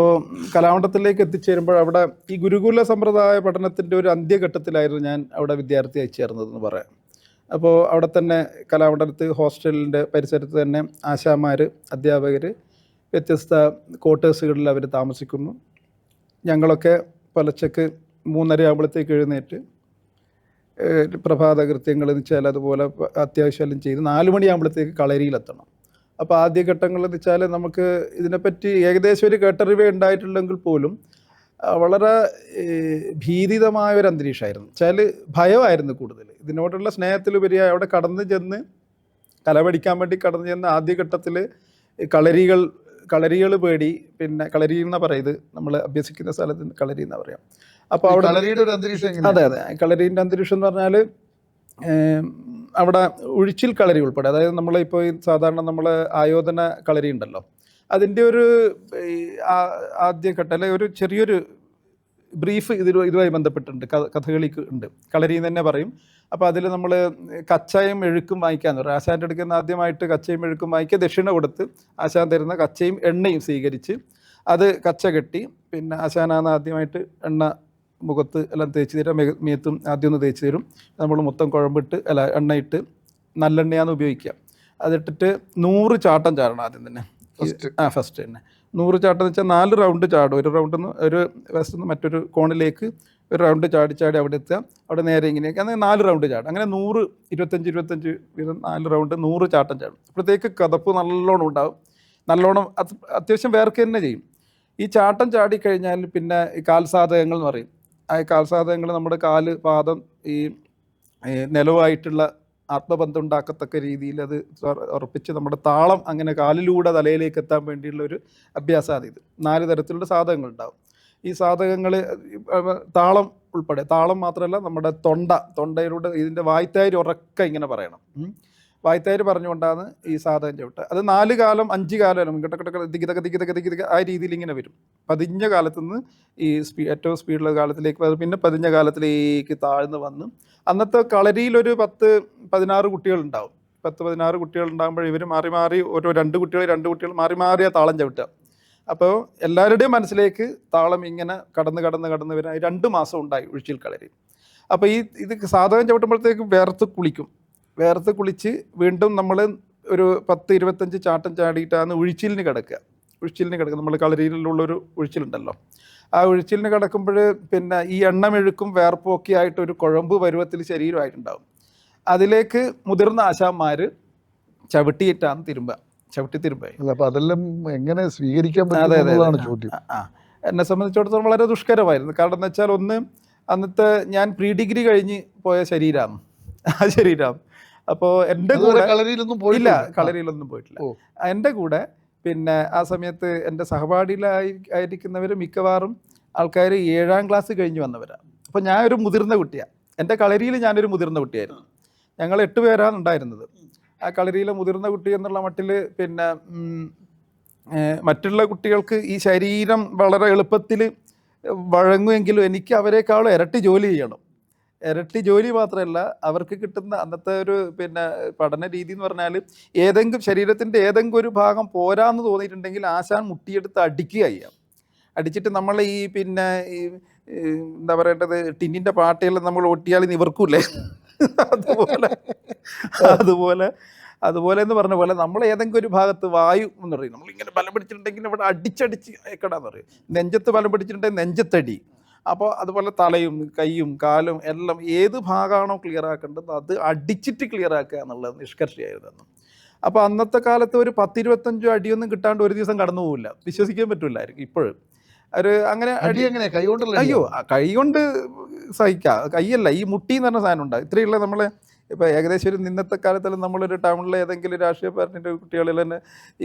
Speaker 2: കലാമണ്ഡലത്തിലേക്ക് എത്തിച്ചേരുമ്പോൾ അവിടെ ഈ ഗുരുകുല സമ്പ്രദായ പഠനത്തിൻ്റെ ഒരു അന്ത്യഘട്ടത്തിലായിരുന്നു ഞാൻ അവിടെ വിദ്യാർത്ഥിയായി ചേർന്നതെന്ന് പറയാം. അപ്പോൾ അവിടെ തന്നെ കലാമണ്ഡലത്ത് ഹോസ്റ്റലിൻ്റെ പരിസരത്ത് തന്നെ ആശാമാർ, അധ്യാപകർ വ്യത്യസ്ത ക്വാർട്ടേഴ്സുകളിൽ അവർ താമസിക്കുന്നു. ഞങ്ങളൊക്കെ പുലർച്ചയ്ക്ക് 3:30 ആകുമ്പോഴത്തേക്ക് എഴുന്നേറ്റ് പ്രഭാത കൃത്യങ്ങൾ എന്ന് വെച്ചാൽ അതുപോലെ അത്യാവശ്യം ചെയ്ത് 4 മണിയാകുമ്പോഴത്തേക്ക് കളരിയിലെത്തണം. അപ്പോൾ ആദ്യഘട്ടങ്ങളെന്ന് വെച്ചാൽ നമുക്ക് ഇതിനെപ്പറ്റി ഏകദേശം ഒരു കേട്ടറിവേ ഉണ്ടായിട്ടുണ്ടെങ്കിൽ പോലും വളരെ ഭീതിതമായ ഒരു അന്തരീക്ഷമായിരുന്നു. വെച്ചാൽ ഭയമായിരുന്നു കൂടുതൽ. ഇതിനോടുള്ള സ്നേഹത്തിലുപരിയായി അവിടെ കടന്നു ചെന്ന് കല പഠിക്കാൻ വേണ്ടി കടന്നു ചെന്ന് ആദ്യഘട്ടത്തിൽ കളരികൾ പേടി. പിന്നെ കളരി എന്നാ പറയുന്നത്, നമ്മൾ അഭ്യസിക്കുന്ന സ്ഥലത്ത് കളരി എന്നാ പറയാം. അപ്പോൾ അവിടെ
Speaker 1: കളരിയുടെ ഒരു അന്തരീക്ഷം.
Speaker 2: അതെ, കളരീൻ്റെ അന്തരീക്ഷം എന്ന് പറഞ്ഞാൽ അവിടെ ഒഴിച്ചിൽ കളരി ഉൾപ്പെടെ, അതായത് നമ്മളിപ്പോൾ ഈ സാധാരണ നമ്മൾ ആയോധന കളരി ഉണ്ടല്ലോ, അതിൻ്റെ ഒരു ആദ്യഘട്ടം അല്ലെങ്കിൽ ഒരു ചെറിയൊരു ബ്രീഫ് ഇതുമായി ബന്ധപ്പെട്ടിട്ടുണ്ട്. കഥകളിക്ക് ഉണ്ട്, കളരി എന്ന് തന്നെ പറയും. അപ്പോൾ അതിൽ നമ്മൾ കച്ചയും എഴുക്കും വാങ്ങിക്കാന്ന് പറയും. ആശാൻ്റെ അടുക്കുന്ന ആദ്യമായിട്ട് കച്ചയും എഴുക്കും വാങ്ങിക്കുക, ദക്ഷിണ കൊടുത്ത് ആശാൻ തരുന്ന കച്ചയും എണ്ണയും സ്വീകരിച്ച് അത് കച്ച കെട്ടി, പിന്നെ ആശാനാണ് ആദ്യമായിട്ട് എണ്ണ മുഖത്ത് എല്ലാം തേച്ച് തരും, മേത്തും ആദ്യം ഒന്ന് തേച്ച് തരും. നമ്മൾ മൊത്തം കുഴമ്പിട്ട് എണ്ണയിട്ട് നല്ലെണ്ണയാണ് ഉപയോഗിക്കുക. അതിട്ടിട്ട് 100 ചാട്ടം ചാടണം ആദ്യം തന്നെ. ഫസ്റ്റ് തന്നെ 100 ചാട്ടം എന്ന് വെച്ചാൽ 4 റൗണ്ട് ചാടും. ഒരു റൗണ്ടിൽ നിന്ന് ഒരു വശത്ത് നിന്ന് മറ്റൊരു കോണിലേക്ക് ഒരു റൗണ്ട് ചാടി അവിടെ എത്തുക. അവിടെ നേരെ ഇങ്ങനെയൊക്കെ അങ്ങനെ 4 റൗണ്ട് ചാടും. അങ്ങനെ 100, 25 വീതം 4 റൗണ്ട് 100 ചാട്ടം ചാടും. അപ്പോഴത്തേക്ക് കതപ്പ് നല്ലോണം ഉണ്ടാവും. നല്ലോണം അത്യാവശ്യം വേർക്ക് തന്നെ ചെയ്യും. ഈ ചാട്ടം ചാടിക്കഴിഞ്ഞാൽ പിന്നെ ഈ കാൽസാധകങ്ങൾ എന്ന് പറയും. ആ കാൽസാധകങ്ങൾ നമ്മുടെ കാല്, പാദം, ഈ നിലവായിട്ടുള്ള ആത്മബന്ധം ഉണ്ടാക്കത്തക്ക രീതിയിൽ അത് ഉറപ്പിച്ച് നമ്മുടെ താളം അങ്ങനെ കാലിലൂടെ തലയിലേക്ക് എത്താൻ വേണ്ടിയുള്ള ഒരു അഭ്യാസമാണ് ഇത്. 4 തരത്തിലുള്ള സാധകങ്ങൾ ഉണ്ടാവും. ഈ സാധകങ്ങൾ താളം ഉൾപ്പെടെ, താളം മാത്രമല്ല നമ്മുടെ തൊണ്ടയിലൂടെ ഇതിൻ്റെ വായ്ത്താരി ഉറക്കം ഇങ്ങനെ പറയണം. വായ്ത്താരി പറഞ്ഞുകൊണ്ടാണ് ഈ സാധകം ചവിട്ടുക. അത് 4 കാലം 5 കാലം ദിഗിതക ആ രീതിയിൽ ഇങ്ങനെ വരും. പതിഞ്ഞ കാലത്തുനിന്ന് ഈ ഏറ്റവും സ്പീഡുള്ള കാലത്തിലേക്ക്, പിന്നെ പതിഞ്ഞ കാലത്തിലേക്ക് താഴ്ന്ന് വന്ന് അന്നത്തെ കളരിയിലൊരു 10-16 കുട്ടികളുണ്ടാവും. 10-16 കുട്ടികളുണ്ടാകുമ്പോൾ ഇവർ മാറി ഓരോ 2 കുട്ടികൾ മാറി ആ താളം ചവിട്ടുക. അപ്പോൾ എല്ലാവരുടെയും മനസ്സിലേക്ക് താളം ഇങ്ങനെ കടന്ന് വരാൻ 2 മാസം ഉണ്ടായി ഒഴിച്ചിൽ കളരി. അപ്പോൾ ഇത് സാധകം ചവിട്ടുമ്പോഴത്തേക്ക് വേർത്ത് കുളിച്ച് വീണ്ടും നമ്മൾ ഒരു 10-25 ചാട്ടം ചാടിയിട്ടാണ് ഒഴിച്ചിലിന് കിടക്കുക. നമ്മൾ കളരിയിലുള്ളൊരു ഒഴിച്ചിലുണ്ടല്ലോ, ആ ഒഴിച്ചിലിന് കിടക്കുമ്പോൾ പിന്നെ ഈ എണ്ണമെഴുക്കും വേർപ്പും ഒക്കെ ആയിട്ട് ഒരു കുഴമ്പ് പരുവത്തിൽ ശരീരമായിട്ടുണ്ടാവും. അതിലേക്ക് മുതിർന്ന ആശാന്മാർ ചവിട്ടിയിട്ടാണ് ചവിട്ടി തിരുമ്പുക.
Speaker 1: അപ്പോൾ അതെല്ലാം എങ്ങനെ സ്വീകരിക്കാൻ പറ്റുന്നതാണ് ചോദ്യം.
Speaker 2: എന്നെ സംബന്ധിച്ചിടത്തോളം വളരെ ദുഷ്കരമായിരുന്നു. കാരണം എന്ന് വെച്ചാൽ അന്നത്തെ ഞാൻ പ്രീ ഡിഗ്രി കഴിഞ്ഞ് പോയ ശരീരമാണ് ആ ശരീരം. അപ്പോൾ എൻ്റെ കൂടെ കളരിയിലൊന്നും പോയിട്ടില്ല. എൻ്റെ കൂടെ പിന്നെ ആ സമയത്ത് എൻ്റെ സഹപാഠിയിലായിരിക്കുന്നവർ മിക്കവാറും ആൾക്കാർ 7ാം ക്ലാസ് കഴിഞ്ഞ് വന്നവരാണ്. അപ്പോൾ ഞാൻ ഒരു മുതിർന്ന കുട്ടിയാണ്. എൻ്റെ കളരിയിൽ ഞാനൊരു മുതിർന്ന കുട്ടിയായിരുന്നു. ഞങ്ങൾ 8 പേരാണ് ഉണ്ടായിരുന്നത്. ആ കളരിയിലെ മുതിർന്ന കുട്ടി എന്നുള്ള മട്ടിൽ പിന്നെ മറ്റുള്ള കുട്ടികൾക്ക് ഈ ശരീരം വളരെ എളുപ്പത്തിൽ വഴങ്ങുമെങ്കിലും എനിക്ക് അവരെക്കാളും ഇരട്ടി ജോലി ചെയ്യണം. ഇരട്ടി ജോലി മാത്രമല്ല, അവർക്ക് കിട്ടുന്ന അന്നത്തെ ഒരു പിന്നെ പഠന രീതി എന്ന് പറഞ്ഞാൽ ശരീരത്തിൻ്റെ ഏതെങ്കിലും ഒരു ഭാഗം പോരാന്ന് തോന്നിയിട്ടുണ്ടെങ്കിൽ ആശാൻ മുട്ടിയെടുത്ത് അടിച്ചിട്ട് നമ്മൾ ഈ പിന്നെ ഈ എന്താ പറയേണ്ടത്, ടിന്നിൻ്റെ പാട്ടയെല്ലാം നമ്മൾ ഒട്ടിയാൽ നിവർക്കൂലേ, അതുപോലെ എന്ന് പറഞ്ഞ പോലെ നമ്മൾ ഏതെങ്കിലും ഒരു ഭാഗത്ത് വായു എന്ന് പറയും, നമ്മളിങ്ങനെ ബലം പിടിച്ചിട്ടുണ്ടെങ്കിൽ ഇവിടെ അടിച്ചടിച്ച് അയക്കടാന്ന് പറയും. നെഞ്ചത്ത് ബലം പിടിച്ചിട്ടുണ്ടെങ്കിൽ നെഞ്ചത്തടി. അപ്പോൾ അതുപോലെ തലയും കൈയും കാലും എല്ലാം ഏത് ഭാഗമാണോ ക്ലിയർ ആക്കേണ്ടത് അത് അടിച്ചിട്ട് ക്ലിയർ ആക്കുക എന്നുള്ളത് നിഷ്കർഷയായിരുന്നു. അപ്പോൾ അന്നത്തെ കാലത്ത് ഒരു 10-25 അടിയൊന്നും കിട്ടാണ്ട് ഒരു ദിവസം കടന്നു പോകില്ല, വിശ്വസിക്കാൻ പറ്റില്ലായിരിക്കും ഇപ്പോഴും. അങ്ങനെ അയ്യോ, കൈ കൊണ്ട് സഹിക്കാം, കൈയല്ല ഈ മുട്ടി എന്ന് പറഞ്ഞ സാധനം ഉണ്ടാകും. ഇത്രയുള്ള നമ്മളെ ഇപ്പോൾ ഏകദേശം ഒരു ഇന്നത്തെ കാലത്തെല്ലാം നമ്മളൊരു ടൗണിലെ ഏതെങ്കിലും രാഷ്ട്രീയ പാർട്ടിൻ്റെ കുട്ടികളിൽ തന്നെ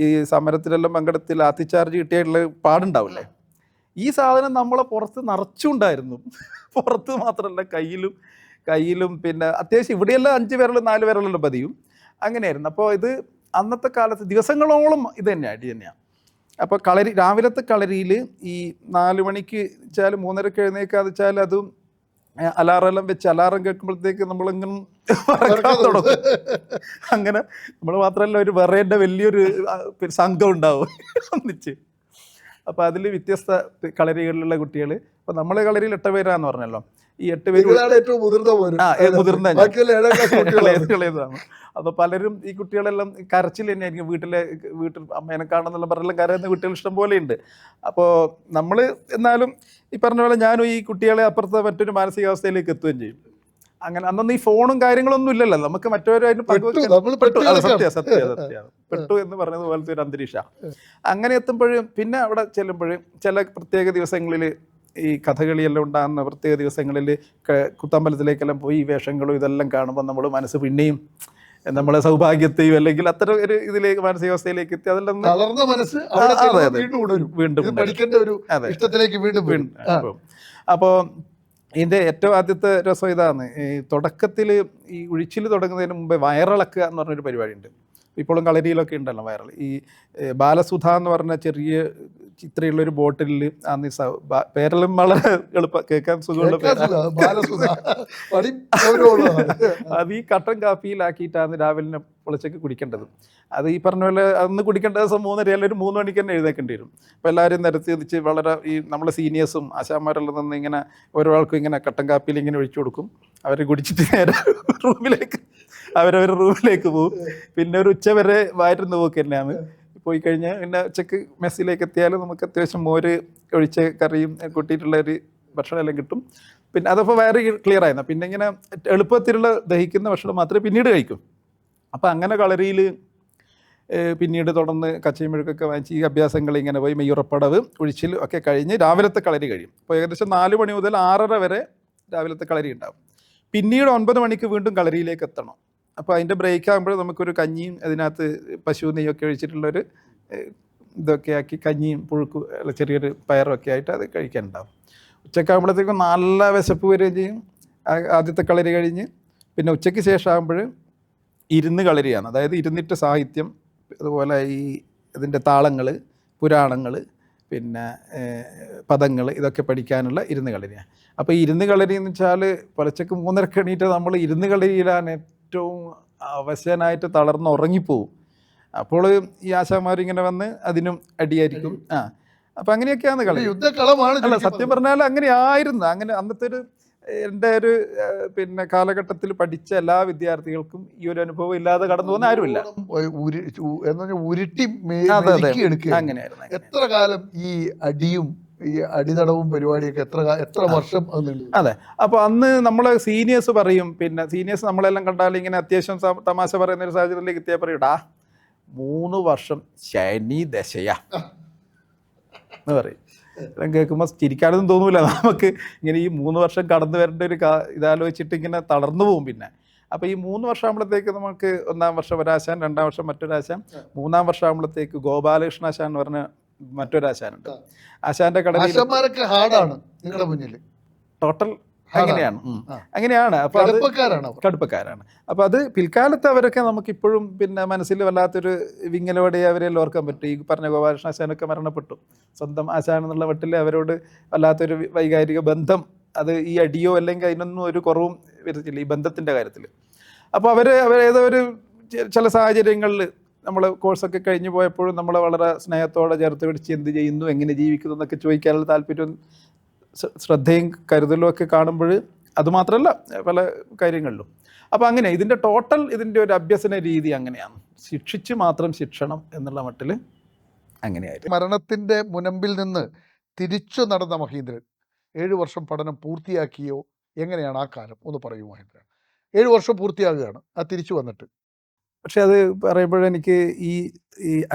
Speaker 2: ഈ സമരത്തിലെല്ലാം പങ്കെടുത്തിൽ ലാത്തിച്ചാർജ് കിട്ടിയിട്ടുള്ള പാടുണ്ടാവില്ലേ, ഈ സാധനം നമ്മളെ പുറത്ത് നിറച്ചുണ്ടായിരുന്നു. പുറത്ത് മാത്രമല്ല കയ്യിലും പിന്നെ അത്യാവശ്യം ഇവിടെയെല്ലാം 5 വിരലും 4 വിരലെല്ലാം പതിയും. അങ്ങനെയായിരുന്നു. അപ്പോൾ ഇത് അന്നത്തെ കാലത്ത് ദിവസങ്ങളോളം ഇത് തന്നെയാണ്, അടി തന്നെയാണ്. അപ്പോൾ കളരി, രാവിലത്തെ കളരിയിൽ ഈ 4 മണിക്ക് വെച്ചാൽ 3:30 എഴുന്നേക്കാന്ന് വെച്ചാൽ അതും അലാറെല്ലാം വെച്ച് അലാറം കേൾക്കുമ്പോഴത്തേക്ക് നമ്മളിങ്ങനെ പറക്കാൻ തുടങ്ങും. അങ്ങനെ നമ്മൾ മാത്രമല്ല, ഒരു വിറേൻ്റെ വലിയൊരു സംഘം ഉണ്ടാവും ഒന്നിച്ച്. അപ്പോൾ അതിൽ വ്യത്യസ്ത കളരികളിലുള്ള കുട്ടികൾ, അപ്പോൾ നമ്മളെ കളരിയിൽ 8 പേരാന്ന് പറഞ്ഞല്ലോ. ഈ 8 പേര്
Speaker 1: ഏറ്റവും മുതിർന്ന
Speaker 2: ഇളയതാണ്. അപ്പോൾ പലരും ഈ കുട്ടികളെല്ലാം കരച്ചിൽ തന്നെയായിരിക്കും. വീട്ടിൽ അമ്മേനെ കാണുന്നെല്ലാം പറഞ്ഞെല്ലാം കരയുന്ന കുട്ടികൾ ഇഷ്ടം പോലെ ഉണ്ട്. അപ്പോൾ നമ്മൾ എന്നാലും ഈ പറഞ്ഞ പോലെ ഞാനും ഈ കുട്ടികളെ അപ്പുറത്തെ മറ്റൊരു മാനസികാവസ്ഥയിലേക്ക് എത്തുകയും ചെയ്യും. അങ്ങനെ അന്നൊന്നും ഈ ഫോണും കാര്യങ്ങളൊന്നും ഇല്ലല്ലോ, നമുക്ക് മറ്റവരായിട്ട് പെട്ടു എന്ന് പറഞ്ഞതുപോലത്തെ ഒരു അന്തരീക്ഷ. അങ്ങനെ എത്തുമ്പോഴും പിന്നെ അവിടെ ചെല്ലുമ്പോഴും ചില പ്രത്യേക ദിവസങ്ങളിൽ ഈ കഥകളിയെല്ലാം ഉണ്ടാകുന്ന പ്രത്യേക ദിവസങ്ങളിൽ കുത്തമ്പലത്തിലേക്കെല്ലാം പോയി ഈ വേഷങ്ങളും ഇതെല്ലാം കാണുമ്പോൾ നമ്മൾ മനസ്സ് പിന്നെയും നമ്മളെ സൗഭാഗ്യത്തെയും അല്ലെങ്കിൽ അത്തരം ഒരു ഇതിലേക്ക് മാനസികാവസ്ഥയിലേക്ക് എത്തി. അതെല്ലാം വീണ്ടും. അപ്പോൾ ഇതിൻ്റെ ഏറ്റവും ആദ്യത്തെ രസം ഇതാണ്, ഈ തുടക്കത്തിൽ ഈ ഉഴിച്ചിൽ തുടങ്ങുന്നതിന് മുമ്പേ വയറിളക്കുക എന്ന് പറഞ്ഞൊരു പരിപാടിയുണ്ട്. ഇപ്പോഴും കളരിയിലൊക്കെ ഉണ്ടല്ലോ വൈറൽ. ഈ ബാലസുധ എന്ന് പറഞ്ഞ ചെറിയ ഇത്രയുള്ളൊരു ബോട്ടിലിൽ അന്ന് പേരെല്ലാം വളരെ എളുപ്പം കേൾക്കാൻ സുഖമുള്ള അത് ഈ കട്ടൻ കാപ്പിയിലാക്കിയിട്ടാണ് രാവിലെ പൊളിച്ചൊക്കെ കുടിക്കേണ്ടത്. അത് ഈ പറഞ്ഞ പോലെ അന്ന് കുടിക്കേണ്ട ദിവസം 3:30 അല്ലെങ്കിൽ 3 മണിക്ക് തന്നെ എഴുന്നേക്കേണ്ടി വരും. അപ്പോൾ എല്ലാവരും നിരത്തി വെച്ച് വളരെ ഈ നമ്മളെ സീനിയേഴ്സും ആശാന്മാരെല്ലാം നിന്ന് ഇങ്ങനെ ഓരോരാൾക്കും ഇങ്ങനെ കട്ടൻ കാപ്പിയിൽ ഇങ്ങനെ ഒഴിച്ചു കൊടുക്കും. അവർ കുടിച്ചിട്ട് നേരെ അവരവരുടെ റൂമിലേക്ക് പോകും. പിന്നെ ഒരു ഉച്ച വരെ വായിരുന്ന് പോക്ക് തന്നെയാണ്. പോയി കഴിഞ്ഞാൽ പിന്നെ ഉച്ചക്ക് മെസ്സിലേക്ക് എത്തിയാൽ നമുക്ക് അത്യാവശ്യം മോര് ഒഴിച്ച കറിയും കൂട്ടിയിട്ടുള്ള ഒരു ഭക്ഷണമെല്ലാം കിട്ടും. പിന്നെ അതപ്പോൾ വയറ് ക്ലിയർ ആയിരുന്നു. പിന്നെ ഇങ്ങനെ എളുപ്പത്തിലുള്ള ദഹിക്കുന്ന ഭക്ഷണം മാത്രമേ പിന്നീട് കഴിക്കും. അപ്പോൾ അങ്ങനെ കളരിയിൽ പിന്നീട് തുടർന്ന് കച്ചയും മെഴുക്കൊക്കെ വാങ്ങിച്ച് ഈ അഭ്യാസങ്ങൾ ഇങ്ങനെ പോയി മെയ്യുറപ്പടവ് ഒഴിച്ചിൽ ഒക്കെ കഴിഞ്ഞ് രാവിലത്തെ കളരി കഴിയും. അപ്പോൾ ഏകദേശം 4 മണി മുതൽ 6:30 വരെ രാവിലത്തെ കളരി ഉണ്ടാവും. പിന്നീട് 9 മണിക്ക് വീണ്ടും കളരിയിലേക്ക് എത്തണം. അപ്പോൾ അതിൻ്റെ ബ്രേക്ക് ആകുമ്പോൾ നമുക്കൊരു കഞ്ഞിയും അതിനകത്ത് പശു നെയ്യൊക്കെ ഒഴിച്ചിട്ടുള്ളൊരു ഇതൊക്കെ ആക്കി കഞ്ഞിയും പുഴുക്കും ചെറിയൊരു പയറൊക്കെ ആയിട്ട് അത് കഴിക്കാനുണ്ടാവും. ഉച്ചക്കാകുമ്പോഴത്തേക്കും നല്ല വിശപ്പ് വരികയും ചെയ്യും. ആദ്യത്തെ കളരി കഴിഞ്ഞ് പിന്നെ ഉച്ചയ്ക്ക് ശേഷം ആകുമ്പോൾ ഇരുന്ന് കളരിയാണ്. അതായത് ഇരുന്നിട്ട് സാഹിത്യം, അതുപോലെ ഈ ഇതിൻ്റെ താളങ്ങൾ, പുരാണങ്ങൾ, പിന്നെ പദങ്ങൾ, ഇതൊക്കെ പഠിക്കാനുള്ള ഇരുന്ന് കളരിയാണ്. അപ്പോൾ ഇരുന്ന് കളരി എന്ന് വെച്ചാൽ പുലച്ചക്ക് 3:30 എണീറ്റ് നമ്മൾ ഇരുന്ന് കളരിയിലാണ് ഏറ്റവും അവശനായിട്ട് തളർന്ന് ഉറങ്ങിപ്പോവും. അപ്പോൾ ഈ ആശാന്മാരിങ്ങനെ വന്ന് അതിനും അടിയായിരിക്കും. അപ്പം അങ്ങനെയൊക്കെയാണ് കളി. അല്ല, സത്യം പറഞ്ഞാൽ അങ്ങനെയായിരുന്നു. അങ്ങനെ അന്നത്തെ ഒരു എൻ്റെ ഒരു പിന്നെ കാലഘട്ടത്തിൽ പഠിച്ച എല്ലാ വിദ്യാർത്ഥികൾക്കും ഈ ഒരു അനുഭവം ഇല്ലാതെ കടന്നു പോകുന്ന ആരുമില്ല. അങ്ങനെയായിരുന്നു.
Speaker 1: എത്ര കാലം ഈ അടിയും ഈ അടിനടവും പരിപാടിയൊക്കെ എത്ര വർഷം?
Speaker 2: അതെ. അപ്പോൾ അന്ന് നമ്മളെ സീനിയേഴ്സ് പറയും, പിന്നെ സീനിയേഴ്സ് നമ്മളെല്ലാം കണ്ടാൽ ഇങ്ങനെ അത്യാവശ്യം തമാശ പറയുന്ന ഒരു സാഹചര്യത്തിലേക്ക് എത്തിയാൽ പറയും, 3 വർഷം ശനി ദശയാ എന്ന് പറയും. കേൾക്കുമ്പോൾ ചിരിക്കാനൊന്നും തോന്നൂല. നമുക്ക് ഇങ്ങനെ ഈ 3 വർഷം കടന്നു വരേണ്ട ഒരു ഇതാലോചിച്ചിട്ട് ഇങ്ങനെ തളർന്നു പോകും. പിന്നെ അപ്പോൾ ഈ 3 വർഷം ആകുമ്പോഴത്തേക്ക് നമുക്ക് 1-ാം വർഷം ഒരാശാൻ, 2-ാം വർഷം മറ്റൊരാശാൻ, 3-ാം വർഷം ആകുമ്പോഴത്തേക്ക് ഗോപാലകൃഷ്ണാശാൻ എന്ന് പറഞ്ഞ മറ്റൊരാശാനുണ്ട്. ആശാന്റെ കടയിൽ ടോട്ടൽ അങ്ങനെയാണ്. അപ്പൊ കടുപ്പക്കാരാണ്. അപ്പൊ അത് പിൽക്കാലത്ത് അവരൊക്കെ നമുക്കിപ്പോഴും പിന്നെ മനസ്സിൽ വല്ലാത്തൊരു വിങ്ങലോടെ അവരെല്ലാം ഓർക്കാൻ പറ്റും. ഈ പറഞ്ഞ ഗോപാലകൃഷ്ണ ആശാനൊക്കെ മരണപ്പെട്ടു. സ്വന്തം ആശാൻ എന്നുള്ള മട്ടിൽ അവരോട് വല്ലാത്തൊരു വൈകാരിക ബന്ധം, അത് ഈ അടിയോ അല്ലെങ്കിൽ അതിനൊന്നും ഒരു കുറവും വരുത്തില്ല ഈ ബന്ധത്തിന്റെ കാര്യത്തിൽ. അപ്പോൾ അവരേതോ ഒരു ചില സാഹചര്യങ്ങളിൽ നമ്മൾ കോഴ്സൊക്കെ കഴിഞ്ഞ് പോയപ്പോഴും നമ്മളെ വളരെ സ്നേഹത്തോടെ ചേർത്ത് പിടിച്ച് എന്ത് ചെയ്യുന്നു, എങ്ങനെ ജീവിക്കുന്നു എന്നൊക്കെ ചോദിക്കാനുള്ള താല്പര്യവും ശ്രദ്ധയും കരുതലും ഒക്കെ കാണുമ്പോൾ അതുമാത്രമല്ല പല കാര്യങ്ങളിലും. അപ്പോൾ അങ്ങനെ ഇതിൻ്റെ ടോട്ടൽ ഇതിൻ്റെ ഒരു അഭ്യസന രീതി അങ്ങനെയാണ്. ശിക്ഷിച്ച് മാത്രം ശിക്ഷണം എന്നുള്ള മട്ടിൽ അങ്ങനെയായിരുന്നു.
Speaker 1: മരണത്തിൻ്റെ മുനമ്പിൽ നിന്ന് തിരിച്ചു നടന്ന മഹീന്ദ്രൻ 7 വർഷം പഠനം പൂർത്തിയാക്കിയോ? എങ്ങനെയാണ് ആ കാലം ഒന്ന് പറയൂ മഹീന്ദ്രൻ. 7 വർഷം പൂർത്തിയാകുകയാണ് ആ തിരിച്ചു വന്നിട്ട്.
Speaker 2: പക്ഷെ അത് പറയുമ്പോഴെനിക്ക് ഈ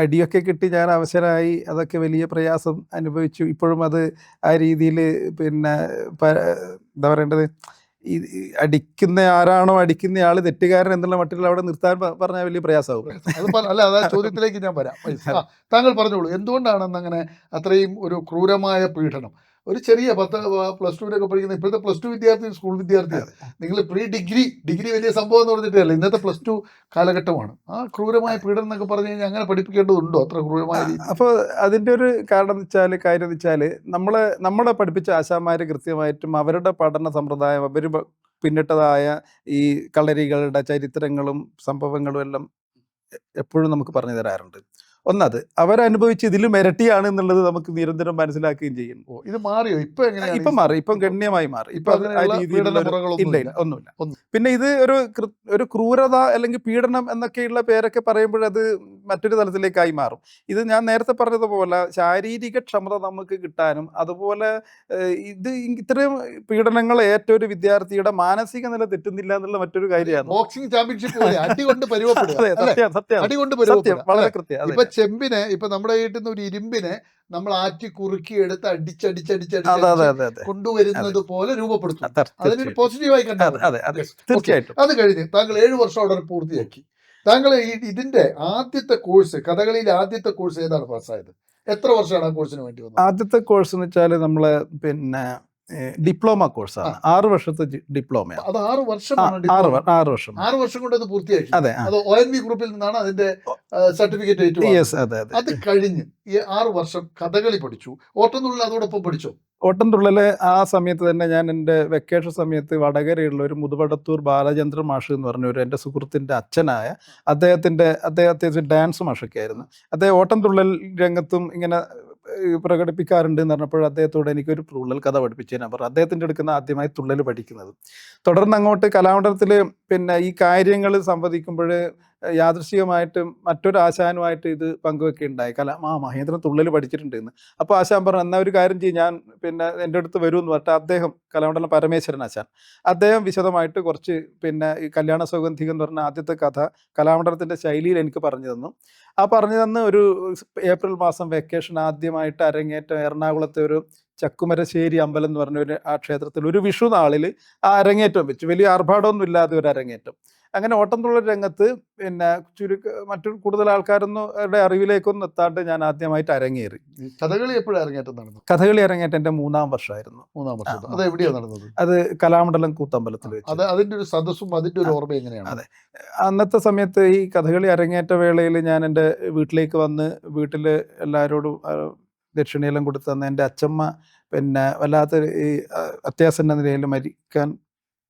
Speaker 2: അടിയൊക്കെ കിട്ടി ഞാൻ അവശനായി, അതൊക്കെ വലിയ പ്രയാസം അനുഭവിച്ചു. ഇപ്പോഴും അത് ആ രീതിയിൽ പിന്നെ എന്താ പറയേണ്ടത്, ഈ അടിക്കുന്ന ആരാണോ അടിക്കുന്നയാൾ തെറ്റുകാരൻ എന്നുള്ള മട്ടിൽ അവിടെ നിർത്താൻ പറഞ്ഞാൽ വലിയ പ്രയാസമാകും.
Speaker 1: അല്ല, അതാ ചോദ്യത്തിലേക്ക് ഞാൻ വരാം. താങ്കൾ പറഞ്ഞോളൂ, എന്തുകൊണ്ടാണ് അങ്ങനെ അത്രയും ഒരു ക്രൂരമായ പീഡനം? ഒരു ചെറിയ 10+2 പഠിക്കുന്ന ഇപ്പോഴത്തെ +2 വിദ്യാർത്ഥി സ്കൂൾ വിദ്യാർത്ഥിയാണ്. നിങ്ങൾ ഡിഗ്രി വലിയ സംഭവം എന്ന് പറഞ്ഞിട്ടല്ല, ഇന്നത്തെ +2 കാലഘട്ടമാണ്. ആ ക്രൂരമായ പീഡനം എന്നൊക്കെ പറഞ്ഞു കഴിഞ്ഞാൽ അങ്ങനെ പഠിപ്പിക്കേണ്ടതുണ്ടോ അത്ര ക്രൂരമായ രീതി?
Speaker 2: അപ്പോൾ അതിൻ്റെ ഒരു കാര്യം എന്ന് വെച്ചാൽ നമ്മളെ പഠിപ്പിച്ച ആശാന്മാർ കൃത്യമായിട്ടും അവരുടെ പഠന സമ്പ്രദായം അവർ പിന്നിട്ടതായ ഈ കളരികളുടെ ചരിത്രങ്ങളും സംഭവങ്ങളും എല്ലാം എപ്പോഴും നമുക്ക് പറഞ്ഞു തരാറുണ്ട്. ഒന്നത് അവരനുഭവിച്ച് ഇതിലും ഇരട്ടിയാണ് എന്നുള്ളത് നമുക്ക് നിരന്തരം മനസ്സിലാക്കുകയും ചെയ്യുന്നു.
Speaker 1: ഇത് മാറിയോ?
Speaker 2: ഇപ്പം മാറി, ഇപ്പം ഗണ്യമായി മാറി. ഇപ്പൊ ആ രീതിയിലുള്ള ഇല്ല, ഒന്നുമില്ല. പിന്നെ ഇത് ഒരു ക്രൂരത അല്ലെങ്കിൽ പീഡനം എന്നൊക്കെയുള്ള പേരൊക്കെ പറയുമ്പോഴത് മറ്റൊരു തലത്തിലേക്കായി മാറും. ഇത് ഞാൻ നേരത്തെ പറഞ്ഞതുപോലെ ശാരീരിക ക്ഷമത നമുക്ക് കിട്ടാനും അതുപോലെ ഇത് ഇത്രയും പീഡനങ്ങൾ ഏറ്റ ഒരു വിദ്യാർത്ഥിയുടെ മാനസിക നില തെറ്റുന്നില്ല എന്നുള്ള മറ്റൊരു കാര്യമാണ്.
Speaker 1: ബോക്സിംഗ് ചാമ്പ്യൻഷിപ്പ് അടി കൊണ്ട്
Speaker 2: സത്യം, വളരെ കൃത്യം.
Speaker 1: ചെമ്പിനെ ഇപ്പൊ നമ്മുടെ വീട്ടിൽ നിന്ന് ഒരു ഇരുമ്പിനെ നമ്മൾ ആറ്റി കുറുക്കി എടുത്ത് അടിച്ചടിച്ചടിച്ച് കൊണ്ടുവരുന്നത് പോലെ രൂപപ്പെടുത്തും. അതിനൊരു പോസിറ്റീവായി കണ്ടത്.
Speaker 2: തീർച്ചയായിട്ടും.
Speaker 1: അത് കഴിഞ്ഞ് താങ്കൾ 7 വർഷം അവിടെ പൂർത്തിയാക്കി. താങ്കൾ ഇതിന്റെ ആദ്യത്തെ കോഴ്സ്, കഥകളിയിലെ ആദ്യത്തെ കോഴ്സ് ഏതാണ് പാസ്സായത്? എത്ര വർഷമാണ് ആ കോഴ്സിന് വേണ്ടി വന്നത്?
Speaker 2: ആദ്യത്തെ കോഴ്സ് എന്ന് വെച്ചാൽ നമ്മള് ഡിപ്ലോമ കോഴ്സാണ്. 6 വർഷത്തെ ഡിപ്ലോമ.
Speaker 1: അത് 6 വർഷമാണ്.
Speaker 2: 6 വർഷം.
Speaker 1: 6 വർഷം കൊണ്ട് അത് പൂർത്തിയാക്കി.
Speaker 2: അതെ.
Speaker 1: അത് ONV ഗ്രൂപ്പിൽ നിന്നാണ് അതിന്റെ സർട്ടിഫിക്കറ്റ്. അത് കഴിഞ്ഞ് ഈ 6 വർഷം കഥകളി പഠിച്ചു. ഓട്ടംതുള്ളൽ അതോടൊപ്പം പഠിച്ചോ?
Speaker 2: ഓട്ടംതുള്ളൽ ആ സമയത്ത് തന്നെ ഞാൻ എൻ്റെ വെക്കേഷൻ സമയത്ത് വടകരയുള്ള ഒരു മുതുവടത്തൂർ ബാലചന്ദ്ര മാഷ് എന്ന് പറഞ്ഞ ഒരു എൻ്റെ സുഹൃത്തിൻ്റെ അച്ഛനായ അദ്ദേഹത്തെ ഡാൻസ് മാഷൊക്കെ ആയിരുന്നു. അദ്ദേഹം ഓട്ടംതുള്ളൽ രംഗത്തും ഇങ്ങനെ പ്രകടിപ്പിക്കാറുണ്ട് എന്ന് പറഞ്ഞപ്പോൾ അദ്ദേഹത്തോട് എനിക്കൊരു തുള്ളൽ കഥ പഠിപ്പിച്ചു തരാൻ പറഞ്ഞു. അദ്ദേഹത്തിൻ്റെ അടുക്കുന്ന ആദ്യമായി തുള്ളൽ പഠിക്കുന്നത്. തുടർന്ന് അങ്ങോട്ട് കലാമണ്ഡലത്തിൽ ഈ കാര്യങ്ങൾ സംവദിക്കുമ്പോൾ യാദൃശ്ചികമായിട്ട് മറ്റൊരു ആശാനുമായിട്ട് ഇത് പങ്കുവെക്കുകയുണ്ടായി. മഹേന്ദ്രൻ തുള്ളൽ പഠിച്ചിട്ടുണ്ട് എന്ന്. അപ്പോൾ ആശാൻ പറഞ്ഞു, എന്നാൽ ഒരു കാര്യം ചെയ്യും, ഞാൻ എൻ്റെ അടുത്ത് വരുമെന്ന് പറഞ്ഞിട്ട് അദ്ദേഹം കലാമണ്ഡലം പരമേശ്വരൻ ആശാൻ അദ്ദേഹം വിശദമായിട്ട് കുറച്ച് ഈ കല്യാണ സൗഗന്ധികം എന്ന് പറഞ്ഞ ആദ്യത്തെ കഥ കലാമണ്ഡലത്തിൻ്റെ ശൈലിയിൽ എനിക്ക് പറഞ്ഞു തന്നു. ആ പറഞ്ഞു തന്ന് ഒരു ഏപ്രിൽ മാസം വെക്കേഷൻ ആദ്യമായിട്ട് അരങ്ങേറ്റം എറണാകുളത്തെ ഒരു ചക്കുമരശ്ശേരി അമ്പലം എന്ന് പറഞ്ഞ ആ ക്ഷേത്രത്തിൽ ഒരു വിഷു നാളിൽ ആ അരങ്ങേറ്റം വെച്ചു. വലിയ ആർഭാടമൊന്നും ഇല്ലാതെ ഒരു അരങ്ങേറ്റം. അങ്ങനെ ഓട്ടംതുള്ളൽ രംഗത്ത് മറ്റു കൂടുതൽ ആൾക്കാരൊന്നും അറിവിലേക്കൊന്നും എത്താണ്ട് ഞാൻ ആദ്യമായിട്ട് അരങ്ങേറി.
Speaker 1: കഥകളി എപ്പോഴും അരങ്ങേറ്റം നടന്നു?
Speaker 2: കഥകളി അരങ്ങേറ്റം എൻ്റെ 3-ാം വർഷമായിരുന്നു.
Speaker 1: 3-ാം വർഷം. അത് എവിടെയാണ് നടന്നത്?
Speaker 2: അത് കലാമണ്ഡലം കൂത്തമ്പലത്തിൽ വെച്ച്.
Speaker 1: അതിന്റെ ഒരു സദസ്സും അതിന്റെ ഒരു ഓർമ്മ എങ്ങനെയാണ്?
Speaker 2: അതെ, അന്നത്തെ സമയത്ത് ഈ കഥകളി അരങ്ങേറ്റ വേളയിൽ ഞാൻ എൻ്റെ വീട്ടിലേക്ക് വന്ന് വീട്ടിൽ എല്ലാവരോടും ദക്ഷിണയെല്ലാം കൊടുത്തു തന്ന എൻ്റെ അച്ചമ്മ വല്ലാത്തൊരു ഈ അത്യാസന്ന നിലയിൽ മരിക്കാൻ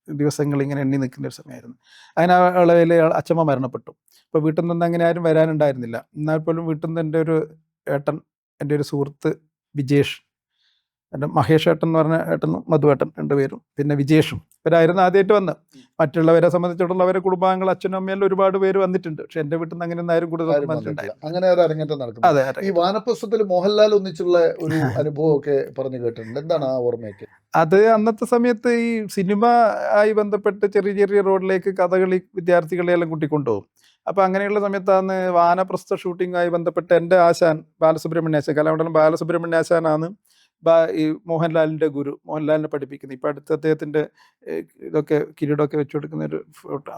Speaker 2: ദിവസങ്ങൾ ഇങ്ങനെ എണ്ണി നിൽക്കുന്ന ഒരു സമയമായിരുന്നു. അങ്ങനെ ആ അളവിൽ അച്ചമ്മ മരണപ്പെട്ടു. അപ്പോൾ വീട്ടിൽ നിന്ന് അങ്ങനെ ആരും വരാനുണ്ടായിരുന്നില്ല. എന്നാൽ പോലും വീട്ടിൽ നിന്ന് എൻ്റെ ഒരു ഏട്ടൻ, എൻ്റെ ഒരു സുഹൃത്ത് വിജേഷ്, എൻ്റെ മഹേഷ് ഏട്ടൻ എന്ന് പറഞ്ഞ ഏട്ടനും മധുവേട്ടൻ 2 പേരും, പിന്നെ വിജേഷും ഇവരായിരുന്നു ആദ്യമായിട്ട് വന്ന്. മറ്റുള്ളവരെ സംബന്ധിച്ചിടത്തോളം അവരെ കുടുംബാംഗങ്ങൾ അച്ഛനും അമ്മയെല്ലാം ഒരുപാട് പേര് വന്നിട്ടുണ്ട്. പക്ഷെ എൻ്റെ വീട്ടിൽ നിന്ന് അങ്ങനെ ആരും കൂടുതൽ
Speaker 1: അങ്ങനെ ഒരു അരങ്ങേറ്റം നടക്കുന്നു.
Speaker 2: അതെ.
Speaker 1: ഈ വാനപ്രസ്ഥത്തിൽ മോഹൻലാൽ ഒന്നിച്ചുള്ള ഒരു അനുഭവമൊക്കെ പറഞ്ഞു കേട്ടിട്ടുണ്ട്. എന്താണ് ആ ഓർമ്മയൊക്കെ?
Speaker 2: അത് അന്നത്തെ സമയത്ത് ഈ സിനിമ ആയി ബന്ധപ്പെട്ട് ചെറിയ ചെറിയ റോഡിലേക്ക് കഥകളി വിദ്യാർത്ഥികളെയെല്ലാം കൂട്ടിക്കൊണ്ടുപോകും. അപ്പോൾ അങ്ങനെയുള്ള സമയത്താണ് വാനപ്രസ്ഥ ഷൂട്ടിങ്ങുമായി ബന്ധപ്പെട്ട് എൻ്റെ ആശാൻ ബാലസുബ്രഹ്മണ്യാശാൻ, കലാമണ്ഡലം ബാലസുബ്രഹ്മണ്യാശാനാണ് ഈ മോഹൻലാലിൻ്റെ ഗുരു, മോഹൻലാലിനെ പഠിപ്പിക്കുന്നത്. ഇപ്പോൾ അടുത്ത് അദ്ദേഹത്തിൻ്റെ ഇതൊക്കെ കിരീടമൊക്കെ വെച്ചു കൊടുക്കുന്ന ഒരു ഫോട്ടോ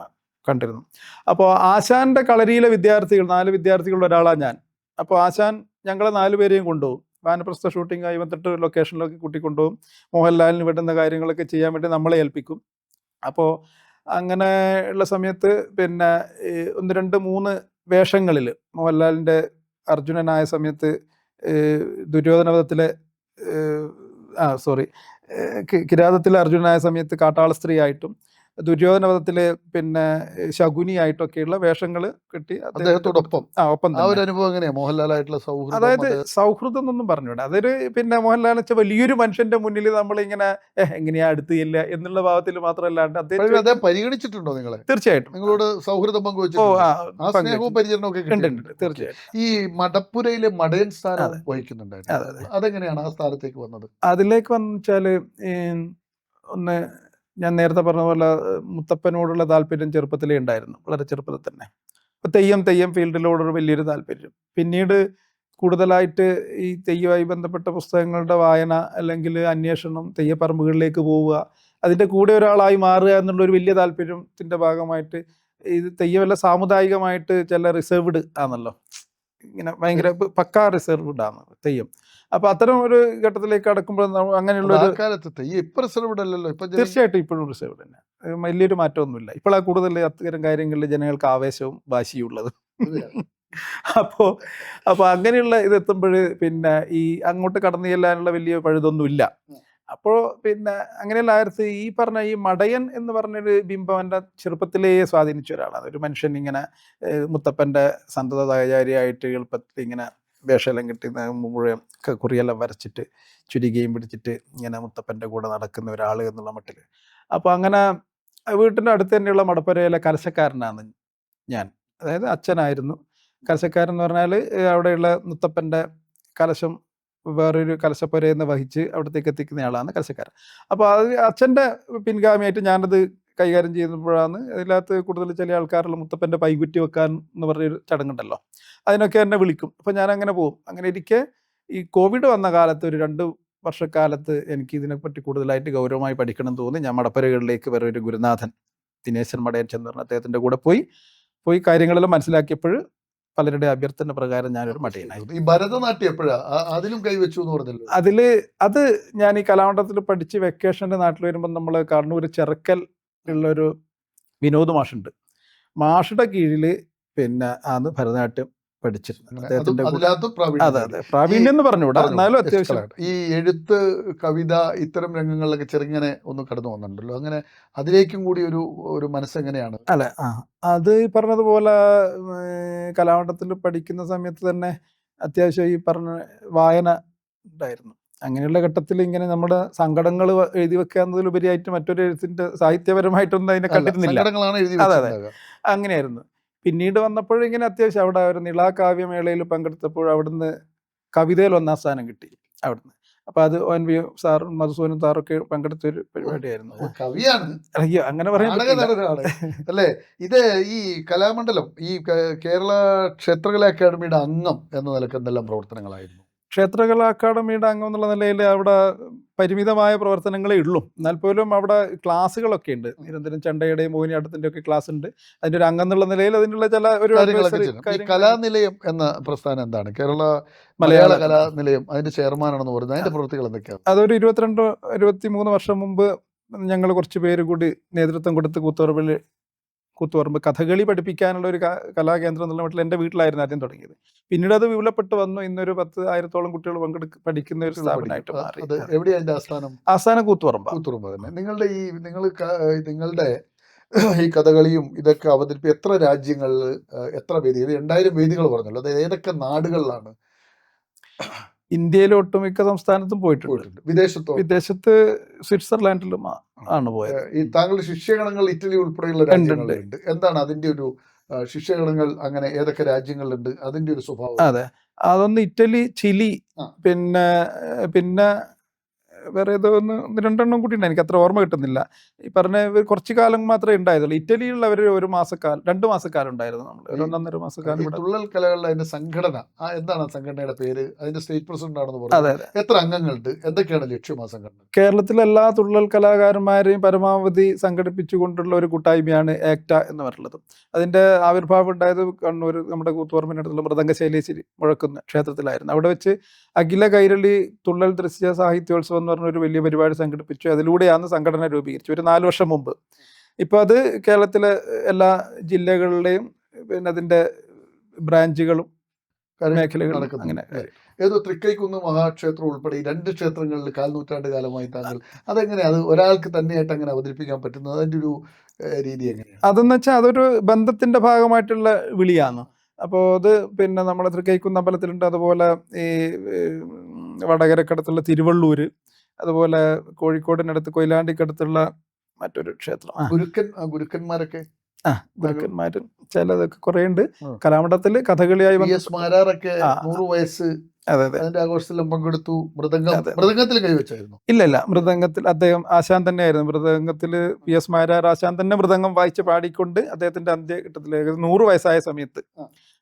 Speaker 2: കണ്ടിരുന്നു. അപ്പോൾ ആശാൻ്റെ കളരിയിലെ വിദ്യാർത്ഥികൾ 4 വിദ്യാർത്ഥികളുടെ ഒരാളാണ് ഞാൻ. അപ്പോൾ ആശാൻ ഞങ്ങളെ 4 പേരെയും കൊണ്ടുപോകും. വാനപ്രസ്ഥ ഷൂട്ടിങ്ങായി ബന്ധപ്പെട്ട് ലൊക്കേഷനിലൊക്കെ കൂട്ടിക്കൊണ്ടുപോകും. മോഹൻലാലിന് വേണ്ടുന്ന കാര്യങ്ങളൊക്കെ ചെയ്യാൻ വേണ്ടി നമ്മളെ ഏൽപ്പിക്കും. അപ്പോൾ അങ്ങനെ ഉള്ള സമയത്ത് 1, 2, 3 വേഷങ്ങളിൽ മോഹൻലാലിൻ്റെ അർജുനനായ സമയത്ത് ദുര്യോധനവധത്തിലെ കിരാതത്തിലെ അർജുനനായ സമയത്ത് കാട്ടാള സ്ത്രീയായിട്ടും ദുര്യോധനവധത്തിലെ ശകുനിയായിട്ടൊക്കെയുള്ള വേഷങ്ങൾ കിട്ടി
Speaker 1: അദ്ദേഹത്തോടൊപ്പം.
Speaker 2: ഒപ്പം
Speaker 1: ഒരു അനുഭവം എങ്ങനെയാ മോഹൻലാലായിട്ടുള്ള സൗഹൃദം?
Speaker 2: അതായത് സൗഹൃദം എന്നൊന്നും പറഞ്ഞൂടെ, അതൊരു മോഹൻലാൽ വെച്ചാൽ വലിയൊരു മനുഷ്യന്റെ മുന്നിൽ നമ്മളിങ്ങനെ എങ്ങനെയാ അടുത്ത് ഇല്ല എന്നുള്ള ഭാവത്തിൽ മാത്രമല്ലാണ്ട്
Speaker 1: അദ്ദേഹം പരിഗണിച്ചിട്ടുണ്ടോ നിങ്ങളെ?
Speaker 2: തീർച്ചയായിട്ടും.
Speaker 1: നിങ്ങളോട് സൗഹൃദം പങ്കുവെച്ചിട്ടുണ്ടോ? പരിചരണമൊക്കെ
Speaker 2: തീർച്ചയായിട്ടും.
Speaker 1: ഈ മടപ്പുരയിലെ മടയൻ സ്ഥാനം വഹിക്കുന്നുണ്ടായിരുന്നു. അതെങ്ങനെയാണ് ആ സ്ഥാനത്തേക്ക് വന്നത്?
Speaker 2: അതിലേക്ക് വന്നുവെച്ചാല് ഒന്ന് ഞാൻ നേരത്തെ പറഞ്ഞ പോലെ മുത്തപ്പനോടുള്ള താല്പര്യം ചെറുപ്പത്തിലേ ഉണ്ടായിരുന്നു, വളരെ ചെറുപ്പത്തിൽ തന്നെ. അപ്പോൾ തെയ്യം ഫീൽഡിലോടൊരു വലിയൊരു താല്പര്യം. പിന്നീട് കൂടുതലായിട്ട് ഈ തെയ്യവുമായി ബന്ധപ്പെട്ട പുസ്തകങ്ങളുടെ വായന അല്ലെങ്കിൽ അന്വേഷണം, തെയ്യപ്പറമ്പുകളിലേക്ക് പോവുക, അതിൻ്റെ കൂടെ ഒരാളായി മാറുക എന്നുള്ളൊരു വലിയ താല്പര്യത്തിൻ്റെ ഭാഗമായിട്ട് ഇത് തെയ്യമല്ല സാമുദായികമായിട്ട് ചില റിസർവ്ഡ് ആണല്ലോ, ഇങ്ങനെ ഭയങ്കര പക്കാ റിസർവ്ഡ് ആണ് തെയ്യം. അപ്പോൾ അത്തരം ഒരു ഘട്ടത്തിലേക്ക് കടക്കുമ്പോൾ അങ്ങനെയുള്ള
Speaker 1: ആ
Speaker 2: ഒരു
Speaker 1: കാലത്തെ ഈ ഇപ്പൊ റിസർവ്ഡ് അല്ലല്ലോ ഇപ്പൊ
Speaker 2: തീർച്ചയായിട്ടും ഇപ്പോഴും റിസർവ് തന്നെ വലിയൊരു മാറ്റമൊന്നുമില്ല. ഇപ്പോഴാണ് കൂടുതൽ അത്തരം കാര്യങ്ങളിൽ ജനങ്ങൾക്ക് ആവേശവും വാശിയും ഉള്ളത്. അപ്പോൾ അങ്ങനെയുള്ള ഇതെത്തുമ്പോൾ പിന്നെ ഈ അങ്ങോട്ട് കടന്നു ചെല്ലാനുള്ള വലിയ പഴുതൊന്നുമില്ല. അപ്പോൾ പിന്നെ അങ്ങനെയുള്ള ഈ പറഞ്ഞ ഈ മടയൻ എന്ന് പറഞ്ഞൊരു ബിംബം എൻ്റെ ചെറുപ്പത്തിലേ സ്വാധീനിച്ച ഒരാളാണ്. ഒരു മനുഷ്യൻ ഇങ്ങനെ മുത്തപ്പൻ്റെ സന്തതചാരിയായിട്ട് എളുപ്പത്തിൽ ഇങ്ങനെ വേഷമെല്ലാം കിട്ടി മുഴുവൻ കുറിയെല്ലാം വരച്ചിട്ട് ചുരികയും പിടിച്ചിട്ട് ഇങ്ങനെ മുത്തപ്പൻ്റെ കൂടെ നടക്കുന്ന ഒരാൾ എന്നുള്ള മട്ടിൽ. അപ്പോൾ അങ്ങനെ വീട്ടിൻ്റെ അടുത്ത് തന്നെയുള്ള മടപ്പുരയിലെ കലശക്കാരനാണ് ഞാൻ. അതായത് അച്ഛനായിരുന്നു കലശക്കാരൻ എന്ന് പറഞ്ഞാൽ അവിടെയുള്ള മുത്തപ്പൻ്റെ കലശം വേറൊരു കലശപ്പുരയിൽ നിന്ന് വഹിച്ച് അവിടത്തേക്ക് എത്തിക്കുന്ന ആളാണ് കലശക്കാരൻ. അപ്പോൾ അത് അച്ഛൻ്റെ പിൻഗാമിയായിട്ട് ഞാനത് കൈകാര്യം ചെയ്യുമ്പോഴാണ് അതിനകത്ത് കൂടുതൽ ചില ആൾക്കാരുള്ള മുത്തപ്പൻ്റെ പൈകുറ്റി വെക്കാൻ എന്ന് പറഞ്ഞൊരു ചടങ്ങുണ്ടല്ലോ, അതിനൊക്കെ എന്നെ വിളിക്കും. അപ്പോൾ ഞാൻ അങ്ങനെ പോകും. അങ്ങനെ ഇരിക്കെ ഈ കോവിഡ് വന്ന കാലത്ത് ഒരു 2 വർഷക്കാലത്ത് എനിക്ക് ഇതിനെപ്പറ്റി കൂടുതലായിട്ട് ഗൗരവമായി പഠിക്കണം എന്ന് തോന്നി ഞാൻ മടപ്പുരകളിലേക്ക് വേറെ ഒരു ഗുരുനാഥൻ ദിനേശൻ മടയൻ ചെന്ന് പറഞ്ഞ അദ്ദേഹത്തിൻ്റെ കൂടെ പോയി കാര്യങ്ങളെല്ലാം മനസ്സിലാക്കിയപ്പോൾ പലരുടെ അഭ്യർത്ഥന പ്രകാരം ഞാനൊരു മടയനായി.
Speaker 1: ഈ ഭരതനാട്യം എപ്പോഴാ അതിലും കൈവച്ചു എന്ന് പറഞ്ഞല്ലോ.
Speaker 2: അത് ഞാൻ ഈ കലാമണ്ഡലത്തിൽ പഠിച്ച് വെക്കേഷൻ്റെ നാട്ടിൽ വരുമ്പോൾ നമ്മൾ കണ്ണൂർ ചെറുക്കൽ ഉള്ളൊരു വിനോദ് മാഷുണ്ട്. മാഷുടെ കീഴിൽ പിന്നെ ആണ് ഭരതനാട്യം പഠിച്ചിരുന്നത്. അദ്ദേഹത്തിന്റെ അതെ പ്രാവീണ്യം എന്ന് പറഞ്ഞുകൂടാ, എന്നാലും അത്യാവശ്യം
Speaker 1: ഈ എഴുത്ത് കവിത ഇത്തരം രംഗങ്ങളിലൊക്കെ ചെറുങ്ങനെ ഒന്ന് കടന്നു വന്നിട്ടുണ്ടല്ലോ. അങ്ങനെ അതിലേക്കും കൂടി ഒരു മനസ്സെങ്ങനെയാണ്?
Speaker 2: അല്ല അത് ഈ പറഞ്ഞതുപോലെ കലാമണ്ഡലത്തിൽ പഠിക്കുന്ന സമയത്ത് തന്നെ അത്യാവശ്യം ഈ പറഞ്ഞ വായന ഉണ്ടായിരുന്നു. അങ്ങനെയുള്ള ഘട്ടത്തിൽ ഇങ്ങനെ നമ്മുടെ സങ്കടങ്ങൾ എഴുതി വെക്കുക എന്നതിലുപരിയായിട്ട് മറ്റൊരു എഴുത്തിന്റെ സാഹിത്യപരമായിട്ടൊന്നും അതിനെ കണ്ടിരുന്നില്ല. അതെ അങ്ങനെയായിരുന്നു. പിന്നീട് വന്നപ്പോഴിങ്ങനെ അത്യാവശ്യം അവിടെ ഒരു നിളാകാവ്യമേളയിൽ പങ്കെടുത്തപ്പോൾ അവിടുന്ന് കവിതയിൽ 1ാം സ്ഥാനം കിട്ടി അവിടുന്ന്. അപ്പോൾ അത് ONV സാറും മധുസൂദനൻ സാറൊക്കെ പങ്കെടുത്ത ഒരു പരിപാടിയായിരുന്നു.
Speaker 1: കവിയാണ്,
Speaker 2: അയ്യോ അങ്ങനെ പറയാൻ
Speaker 1: അല്ലേ. ഇത് ഈ കലാമണ്ഡലം ഈ കേരള ക്ഷേത്രകലാ അക്കാദമിയുടെ അംഗം എന്ന നിലക്ക് എന്തെല്ലാം പ്രവർത്തനങ്ങളായിരുന്നു?
Speaker 2: ക്ഷേത്രകലാ അക്കാദമിയുടെ അംഗം എന്നുള്ള നിലയിൽ അവിടെ പരിമിതമായ പ്രവർത്തനങ്ങളേ ഉള്ളൂ. എന്നാൽ പോലും അവിടെ ക്ലാസ്സുകളൊക്കെ ഉണ്ട്. നിരന്തരം ചണ്ടയുടെയും മോഹിനിയാട്ടത്തിൻ്റെ ഒക്കെ ക്ലാസ് ഉണ്ട്. അതിൻ്റെ ഒരു അംഗം എന്നുള്ള നിലയിൽ അതിനുള്ള ചില
Speaker 1: കലാനിലയം എന്ന പ്രസ്ഥാനം എന്താണ്? കേരള മലയാള കലാനിലയം അതിന്റെ ചെയർമാനാണെന്ന് പറയുന്നത്. അതിന്റെ പ്രവൃത്തികൾ എന്തൊക്കെയാണ്?
Speaker 2: അതൊരു 22-23 വർഷം മുമ്പ് ഞങ്ങൾ കുറച്ച് പേര് കൂടി നേതൃത്വം കൊടുത്ത് കൂത്തുപറമ്പ് കഥകളി പഠിപ്പിക്കാനുള്ള ഒരു കലാകേന്ദ്രം എന്നുള്ള മട്ടിൽ എൻ്റെ വീട്ടിലായിരുന്നു ആദ്യം തുടങ്ങിയത്. പിന്നീട് അത് വിപുലപ്പെട്ട് വന്നു. ഇന്നൊരു 10,000-ഓളം കുട്ടികൾ പഠിക്കുന്ന ഒരു സ്ഥാപനമായിട്ട് മാറി.
Speaker 1: എവിടെയാണ് ആസ്ഥാനം?
Speaker 2: ആസ്ഥാനം കൂത്തുപറമ്പ്
Speaker 1: തന്നെ. നിങ്ങളുടെ ഈ കഥകളിയും ഇതൊക്കെ അവതരിപ്പിച്ച് എത്ര രാജ്യങ്ങളിൽ എത്ര വേദി? 2000 വേദികൾ പറഞ്ഞല്ലോ. അത് ഏതൊക്കെ നാടുകളിലാണ്?
Speaker 2: ഇന്ത്യയിലെ ഒട്ടുമിക്ക സംസ്ഥാനത്തും പോയിട്ടുണ്ട്. വിദേശത്ത് സ്വിറ്റ്സർലാൻഡിലും ആണ് പോയത്.
Speaker 1: ഈ താങ്കളുടെ ശിഷ്യഗണങ്ങൾ ഇറ്റലി ഉൾപ്പെടെയുള്ള രാജ്യങ്ങളുണ്ട്. എന്താണ് അതിന്റെ ഒരു ശിഷ്യഗണങ്ങൾ? അങ്ങനെ ഏതൊക്കെ രാജ്യങ്ങളുണ്ട്? അതിന്റെ ഒരു സ്വഭാവം?
Speaker 2: അതെ, അതൊന്ന് ഇറ്റലി, ചിലി, പിന്നെ വേറെ ഏതോ 1-2 കൂടി ഉണ്ട്, എനിക്ക് അത്ര ഓർമ്മ കിട്ടുന്നില്ല. ഈ പറഞ്ഞ കുറച്ചു കാലം മാത്രമേ ഉണ്ടായതുള്ളൂ. ഇറ്റലിയിലുള്ളവർ 2 മാസക്കാലം ഉണ്ടായിരുന്നു. നമ്മൾ 1-1.5 മാസക്കാലം.
Speaker 1: തുള്ളൽ കലകളുടെ അതിന്റെ സംഘടന എന്താണ്? സംഘടനയുടെ പേര്? അതിന്റെ സ്റ്റേറ്റ് പ്രസിഡന്റ് ആണെന്ന് പറഞ്ഞു. എത്ര അംഗങ്ങളുണ്ട്? എന്തൊക്കെയാണ് ലക്ഷ്യം ആ സംഘടന?
Speaker 2: കേരളത്തിലെ എല്ലാ തുള്ളൽ കലാകാരന്മാരെയും പരമാവധി സംഘടിപ്പിച്ചുകൊണ്ടുള്ള ഒരു കൂട്ടായ്മയാണ് ആക്ട എന്ന് പറയുന്നത്. അതിന്റെ ആവിർഭാവം ഉണ്ടായത് കണ്ണൂർ നമ്മുടെ കൂത്തുപറമ്പിനടുത്തുള്ള മൃദംഗശൈലേശ്വരി മുഴക്കുന്ന ക്ഷേത്രത്തിലായിരുന്നു. അവിടെ വെച്ച് അഖില കൈരളി തുള്ളൽ ദൃശ്യ സാഹിത്യോത്സവം എന്ന് പറഞ്ഞൊരു വലിയ പരിപാടി സംഘടിപ്പിച്ചു. അതിലൂടെയാണ് സംഘടന രൂപീകരിച്ചു ഒരു 4 വർഷം മുമ്പ്. ഇപ്പോൾ അത് കേരളത്തിലെ എല്ലാ ജില്ലകളിലെയും പിന്നെ അതിൻ്റെ ബ്രാഞ്ചുകളും മേഖലകളും അങ്ങനെ.
Speaker 1: ഏതോ തൃക്കൈക്കുന്ന് മഹാക്ഷേത്രം ഉൾപ്പെടെ ഈ 2 ക്ഷേത്രങ്ങളിൽ 1/4 നൂറ്റാണ്ട് കാലമായി താങ്കൾ അതെങ്ങനെയാണ് അത് ഒരാൾക്ക് തന്നെയായിട്ട് അങ്ങനെ അവതരിപ്പിക്കാൻ പറ്റുന്നത്? അതിൻ്റെ ഒരു രീതി എങ്ങനെയാണ്?
Speaker 2: അതെന്ന് വെച്ചാൽ അതൊരു ബന്ധത്തിൻ്റെ ഭാഗമായിട്ടുള്ള വിളിയാണ്. അപ്പോൾ അത് പിന്നെ നമ്മളെ തൃക്കൈക്കുന്ന് അമ്പലത്തിലുണ്ട്. അതുപോലെ ഈ വടകരക്കടുത്തുള്ള തിരുവള്ളൂർ, അതുപോലെ കോഴിക്കോടിനടുത്ത് കൊയിലാണ്ടിക്കടുത്തുള്ള മറ്റൊരു ക്ഷേത്രം.
Speaker 1: ഗുരുക്കന്മാരൊക്കെ
Speaker 2: ഗുരുക്കന്മാർ ചിലതൊക്കെ കുറേ ഉണ്ട്. കലാമണ്ഡലത്തിൽ കഥകളിയായി
Speaker 1: 100 വയസ്സ് അതിന്റെ ആഘോഷത്തിലും പങ്കെടുത്തു. മൃദംഗത്തിൽ കൈവച്ചായിരുന്നു?
Speaker 2: ഇല്ല, മൃദംഗത്തിൽ അദ്ദേഹം ആശാൻ തന്നെയായിരുന്നു. മൃദംഗത്തിൽ PS മാരാർ ആശാൻ തന്നെ മൃദംഗം വായിച്ച് പാടിക്കൊണ്ട് അദ്ദേഹത്തിന്റെ അന്ത്യഘട്ടത്തിൽ 100 വയസ്സായ സമയത്ത്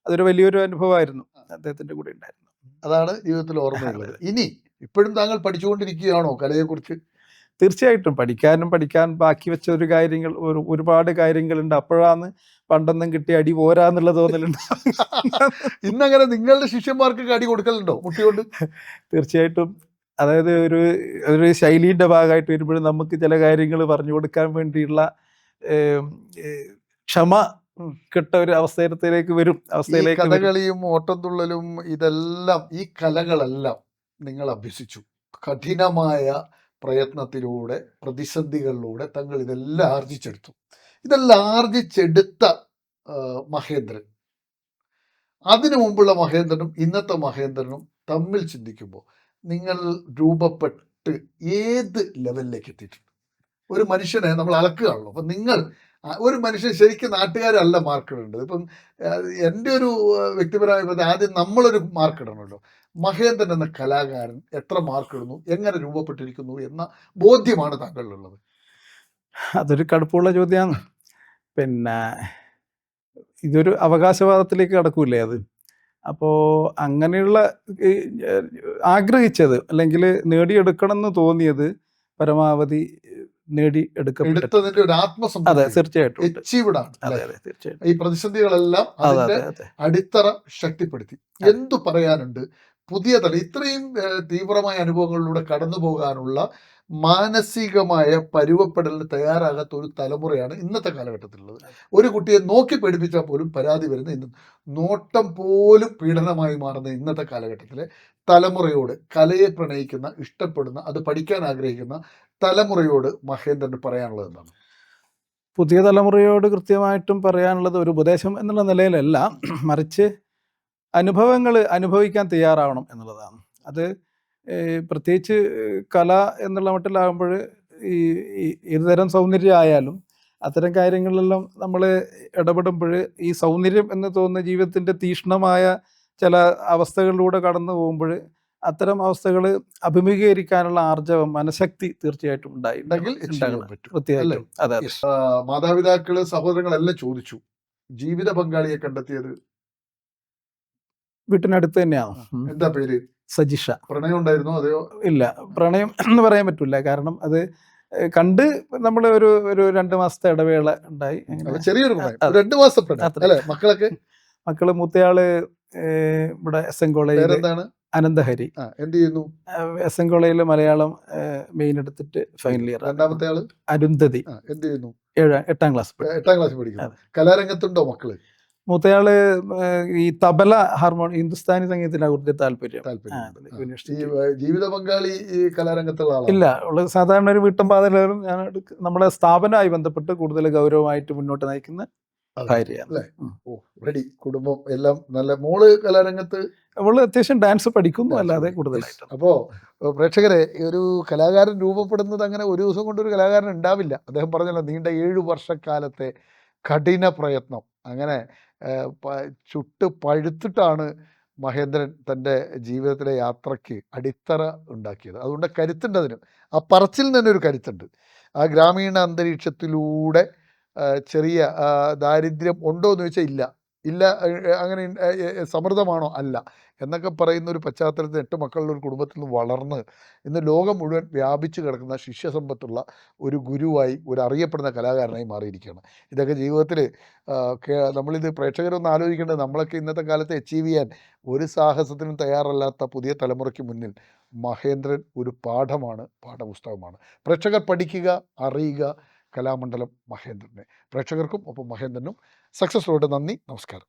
Speaker 2: അതൊരു വലിയൊരു അനുഭവമായിരുന്നു. അദ്ദേഹത്തിന്റെ കൂടെ ഉണ്ടായിരുന്നു.
Speaker 1: അതാണ് ജീവിതത്തിൽ ഓർമ്മയുള്ളത്. ഇനി ഇപ്പോഴും താങ്കൾ പഠിച്ചുകൊണ്ടിരിക്കുകയാണോ കലയെക്കുറിച്ച്?
Speaker 2: തീർച്ചയായിട്ടും പഠിക്കാൻ ബാക്കി വെച്ച ഒരുപാട് കാര്യങ്ങളുണ്ട്. അപ്പോഴാണ് പണ്ടൊന്നും കിട്ടിയ അടി പോരാന്നുള്ള തോന്നലുണ്ട്.
Speaker 1: ഇന്നങ്ങനെ നിങ്ങളുടെ ശിഷ്യന്മാർക്ക് അടി കൊടുക്കലുണ്ടോ മുട്ടിയോണ്ട്?
Speaker 2: തീർച്ചയായിട്ടും. അതായത് ഒരു ശൈലീൻ്റെ ഭാഗമായിട്ട് വരുമ്പോഴും നമുക്ക് ചില കാര്യങ്ങൾ പറഞ്ഞു കൊടുക്കാൻ വേണ്ടിയുള്ള ക്ഷമ കിട്ട ഒരു അവസ്ഥയിലേക്ക് വരും.
Speaker 1: കഥകളിയും ഓട്ടംതുള്ളലും ഇതെല്ലാം ഈ കലകളെല്ലാം നിങ്ങൾ അഭ്യസിച്ചു. കഠിനമായ പ്രയത്നത്തിലൂടെ പ്രതിസന്ധികളിലൂടെ തങ്ങൾ ഇതെല്ലാം ആർജിച്ചെടുത്തു. ഇതെല്ലാം ആർജിച്ചെടുത്ത മഹേന്ദ്രൻ, അതിനു മുമ്പുള്ള മഹേന്ദ്രനും ഇന്നത്തെ മഹേന്ദ്രനും തമ്മിൽ ചിന്തിക്കുമ്പോൾ നിങ്ങൾ രൂപപ്പെട്ട് ഏത് ലെവലിലേക്ക് എത്തിയിട്ടുണ്ട്? ഒരു മനുഷ്യനെ നമ്മൾ അളക്കുകയാണല്ലോ. അപ്പം നിങ്ങൾ ഒരു മനുഷ്യൻ ശരിക്കും നാട്ടുകാരല്ല മാർക്കിടേണ്ടത്. ഇപ്പം എൻ്റെ ഒരു വ്യക്തിപരമായ അഭിപ്രായം, ആദ്യം നമ്മളൊരു മാർക്കിടണമല്ലോ. മഹേന്ദ്രൻ എന്ന കലാകാരൻ എത്ര മാർക്കിടുന്നു, എങ്ങനെ രൂപപ്പെട്ടിരിക്കുന്നു എന്ന ബോധ്യമാണ് താങ്കളിലുള്ളത്?
Speaker 2: അതൊരു കടുപ്പമുള്ള ചോദ്യമാണ്. പിന്നെ ഇതൊരു അവകാശവാദത്തിലേക്ക് കടക്കൂലേ അത്? അപ്പോൾ അങ്ങനെയുള്ള ആഗ്രഹിച്ചത് അല്ലെങ്കിൽ നേടിയെടുക്കണം എന്ന് തോന്നിയത് പരമാവധി
Speaker 1: എടുത്തതിന്റെ ഒരു ആത്മസംതൃപ്തി.
Speaker 2: അതെ, തീർച്ചയായിട്ടും.
Speaker 1: അച്ചീവ്ഡ് ആണ്.
Speaker 2: അതെ, അതെ, തീർച്ചയായിട്ടും.
Speaker 1: ഈ പ്രതിസന്ധികളെല്ലാം അതിന്റെ അടിത്തറ ശക്തിപ്പെടുത്തി. എന്തു പറയാനുണ്ട്? പുതിയ തലം ഇത്രയും തീവ്രമായ അനുഭവങ്ങളിലൂടെ കടന്നു പോകാനുള്ള മാനസികമായ പരുവപ്പെടലിന് തയ്യാറാകാത്ത ഒരു തലമുറയാണ് ഇന്നത്തെ കാലഘട്ടത്തിലുള്ളത്. ഒരു കുട്ടിയെ നോക്കി പേടിപ്പിച്ചാൽ പോലും പരാതി വരുന്ന ഇന്ന്, നോട്ടം പോലും പീഡനമായി മാറുന്ന ഇന്നത്തെ കാലഘട്ടത്തിലെ തലമുറയോട്, കലയെ പ്രണയിക്കുന്ന, ഇഷ്ടപ്പെടുന്ന, അത് പഠിക്കാൻ ആഗ്രഹിക്കുന്ന തലമുറയോട് മഹേന്ദ്രന് പറയാനുള്ളത് എന്താണ്?
Speaker 2: പുതിയ തലമുറയോട് കൃത്യമായിട്ടും പറയാനുള്ളത് ഒരു ഉപദേശം എന്നുള്ള നിലയിലല്ല, മറിച്ച് അനുഭവങ്ങൾ അനുഭവിക്കാൻ തയ്യാറാവണം എന്നുള്ളതാണ്. അത് പ്രത്യേകിച്ച് കല എന്നുള്ള മട്ടിലാകുമ്പോൾ ഏതുതരം സൗന്ദര്യം ആയാലും അത്തരം കാര്യങ്ങളിലെല്ലാം നമ്മൾ ഇടപെടുമ്പോൾ ഈ സൗന്ദര്യം എന്ന് തോന്നുന്ന ജീവിതത്തിൻ്റെ തീക്ഷ്ണമായ ചില അവസ്ഥകളിലൂടെ കടന്നു പോകുമ്പോൾ അത്തരം അവസ്ഥകൾ അഭിമുഖീകരിക്കാനുള്ള ആർജവം, മനഃശക്തി തീർച്ചയായിട്ടും
Speaker 1: ഉണ്ടായി. മാതാപിതാക്കള്, സഹോദരങ്ങളെല്ലാം ചോദിച്ചു, ജീവിത പങ്കാളിയെ കണ്ടെത്തിയത്
Speaker 2: വീട്ടിനടുത്ത് തന്നെയാണ്.
Speaker 1: എന്താ പേര്?
Speaker 2: സജിഷ.
Speaker 1: പ്രണയം ഉണ്ടായിരുന്നോ അതെയോ?
Speaker 2: ഇല്ല, പ്രണയം എന്ന് പറയാൻ പറ്റില്ല. കാരണം അത് കണ്ട് നമ്മൾ ഒരു 2 മാസത്തെ ഇടവേള ഉണ്ടായി.
Speaker 1: ചെറിയൊരു പ്രണയം, 2 മാസം പ്രണയം. മക്കളൊക്കെ?
Speaker 2: മക്കള് മൂത്തയാള് ഇവിടെ SN കോളേജിൽ അനന്തഹരി
Speaker 1: എന്ത് ചെയ്യുന്നു?
Speaker 2: SN കോളേജിൽ മലയാളം മെയിൻ എടുത്തിട്ട് ഫൈനൽ ഇയർ.
Speaker 1: രണ്ടാമത്തെ ആള്
Speaker 2: അരുന്ധതി
Speaker 1: എന്ത് ചെയ്യുന്നു?
Speaker 2: 8ാം ക്ലാസ്
Speaker 1: പഠിക്കുന്നു. കലാരംഗത്തുണ്ടോ മക്കള്?
Speaker 2: മൂത്തയാള് ഈ തബല, ഹാർമോണിയം, ഹിന്ദുസ്ഥാനി സംഗീതത്തിലാണ് കൂടുതൽ താല്പര്യം.
Speaker 1: ജീവിത പങ്കാളി ഈ കലാരംഗത്തുള്ള
Speaker 2: ഇല്ല, ഉള്ളത് സാധാരണ ഒരു വീട്ടമ്പാതലും ഞാൻ നമ്മുടെ സ്ഥാപനവുമായി ബന്ധപ്പെട്ട് കൂടുതൽ ഗൗരവമായിട്ട് മുന്നോട്ട് നയിക്കുന്ന കാര്യമാണ്.
Speaker 1: റെഡി. കുടുംബം എല്ലാം നല്ല. മോള് കലാരംഗത്ത്?
Speaker 2: അവള് അത്യാവശ്യം ഡാൻസ് പഠിക്കുന്നു, അല്ലാതെ കൂടുതലായിട്ട്.
Speaker 1: അപ്പോ പ്രേക്ഷകരെ, ഒരു കലാകാരൻ രൂപപ്പെടുന്നത് അങ്ങനെ ഒരു ദിവസം കൊണ്ടൊരു കലാകാരൻ ഉണ്ടാവില്ല. അദ്ദേഹം പറഞ്ഞല്ലോ, നീണ്ട 7 വർഷക്കാലത്തെ കഠിന പ്രയത്നം. അങ്ങനെ ചുട്ട് പഴുത്തിട്ടാണ് മഹേന്ദ്രൻ തൻ്റെ ജീവിതത്തിലെ യാത്രയ്ക്ക് അടിത്തറ ഉണ്ടാക്കിയത്. അതുകൊണ്ട് കരുത്തുണ്ട് അതിന്. ആ പറച്ചിൽ തന്നെ ഒരു കരുത്തുണ്ട്. ആ ഗ്രാമീണ അന്തരീക്ഷത്തിലൂടെ ചെറിയ ദാരിദ്ര്യം ഉണ്ടോ എന്ന് ചോദിച്ചാൽ ഇല്ല. അങ്ങനെ സമൃദ്ധമാണോ? അല്ല എന്നൊക്കെ പറയുന്ന ഒരു പശ്ചാത്തലത്തിൽ 8 മക്കളുള്ള ഒരു കുടുംബത്തിൽ നിന്ന് വളർന്ന് ഇന്ന് ലോകം മുഴുവൻ വ്യാപിച്ചു കിടക്കുന്ന ശിഷ്യസമ്പത്തുള്ള ഒരു ഗുരുവായി, ഒരു അറിയപ്പെടുന്ന കലാകാരനായി മാറിയിരിക്കുകയാണ്. ഇതൊക്കെ ജീവിതത്തിൽ നമ്മളിത് പ്രേക്ഷകരൊന്ന് ആലോചിക്കേണ്ടത്, നമ്മളൊക്കെ ഇന്നത്തെ കാലത്ത് അച്ചീവ് ചെയ്യാൻ ഒരു സാഹസത്തിനും തയ്യാറല്ലാത്ത പുതിയ തലമുറയ്ക്ക് മുന്നിൽ മഹേന്ദ്രൻ ഒരു പാഠമാണ്, പാഠപുസ്തകമാണ്. പ്രേക്ഷകർ പഠിക്കുക, അറിയുക കലാമണ്ഡലം മഹേന്ദ്രനെ. പ്രേക്ഷകർക്കും ഒപ്പം മഹേന്ദ്രനും സക്സസ് റോഡ് നന്ദി, നമസ്കാരം.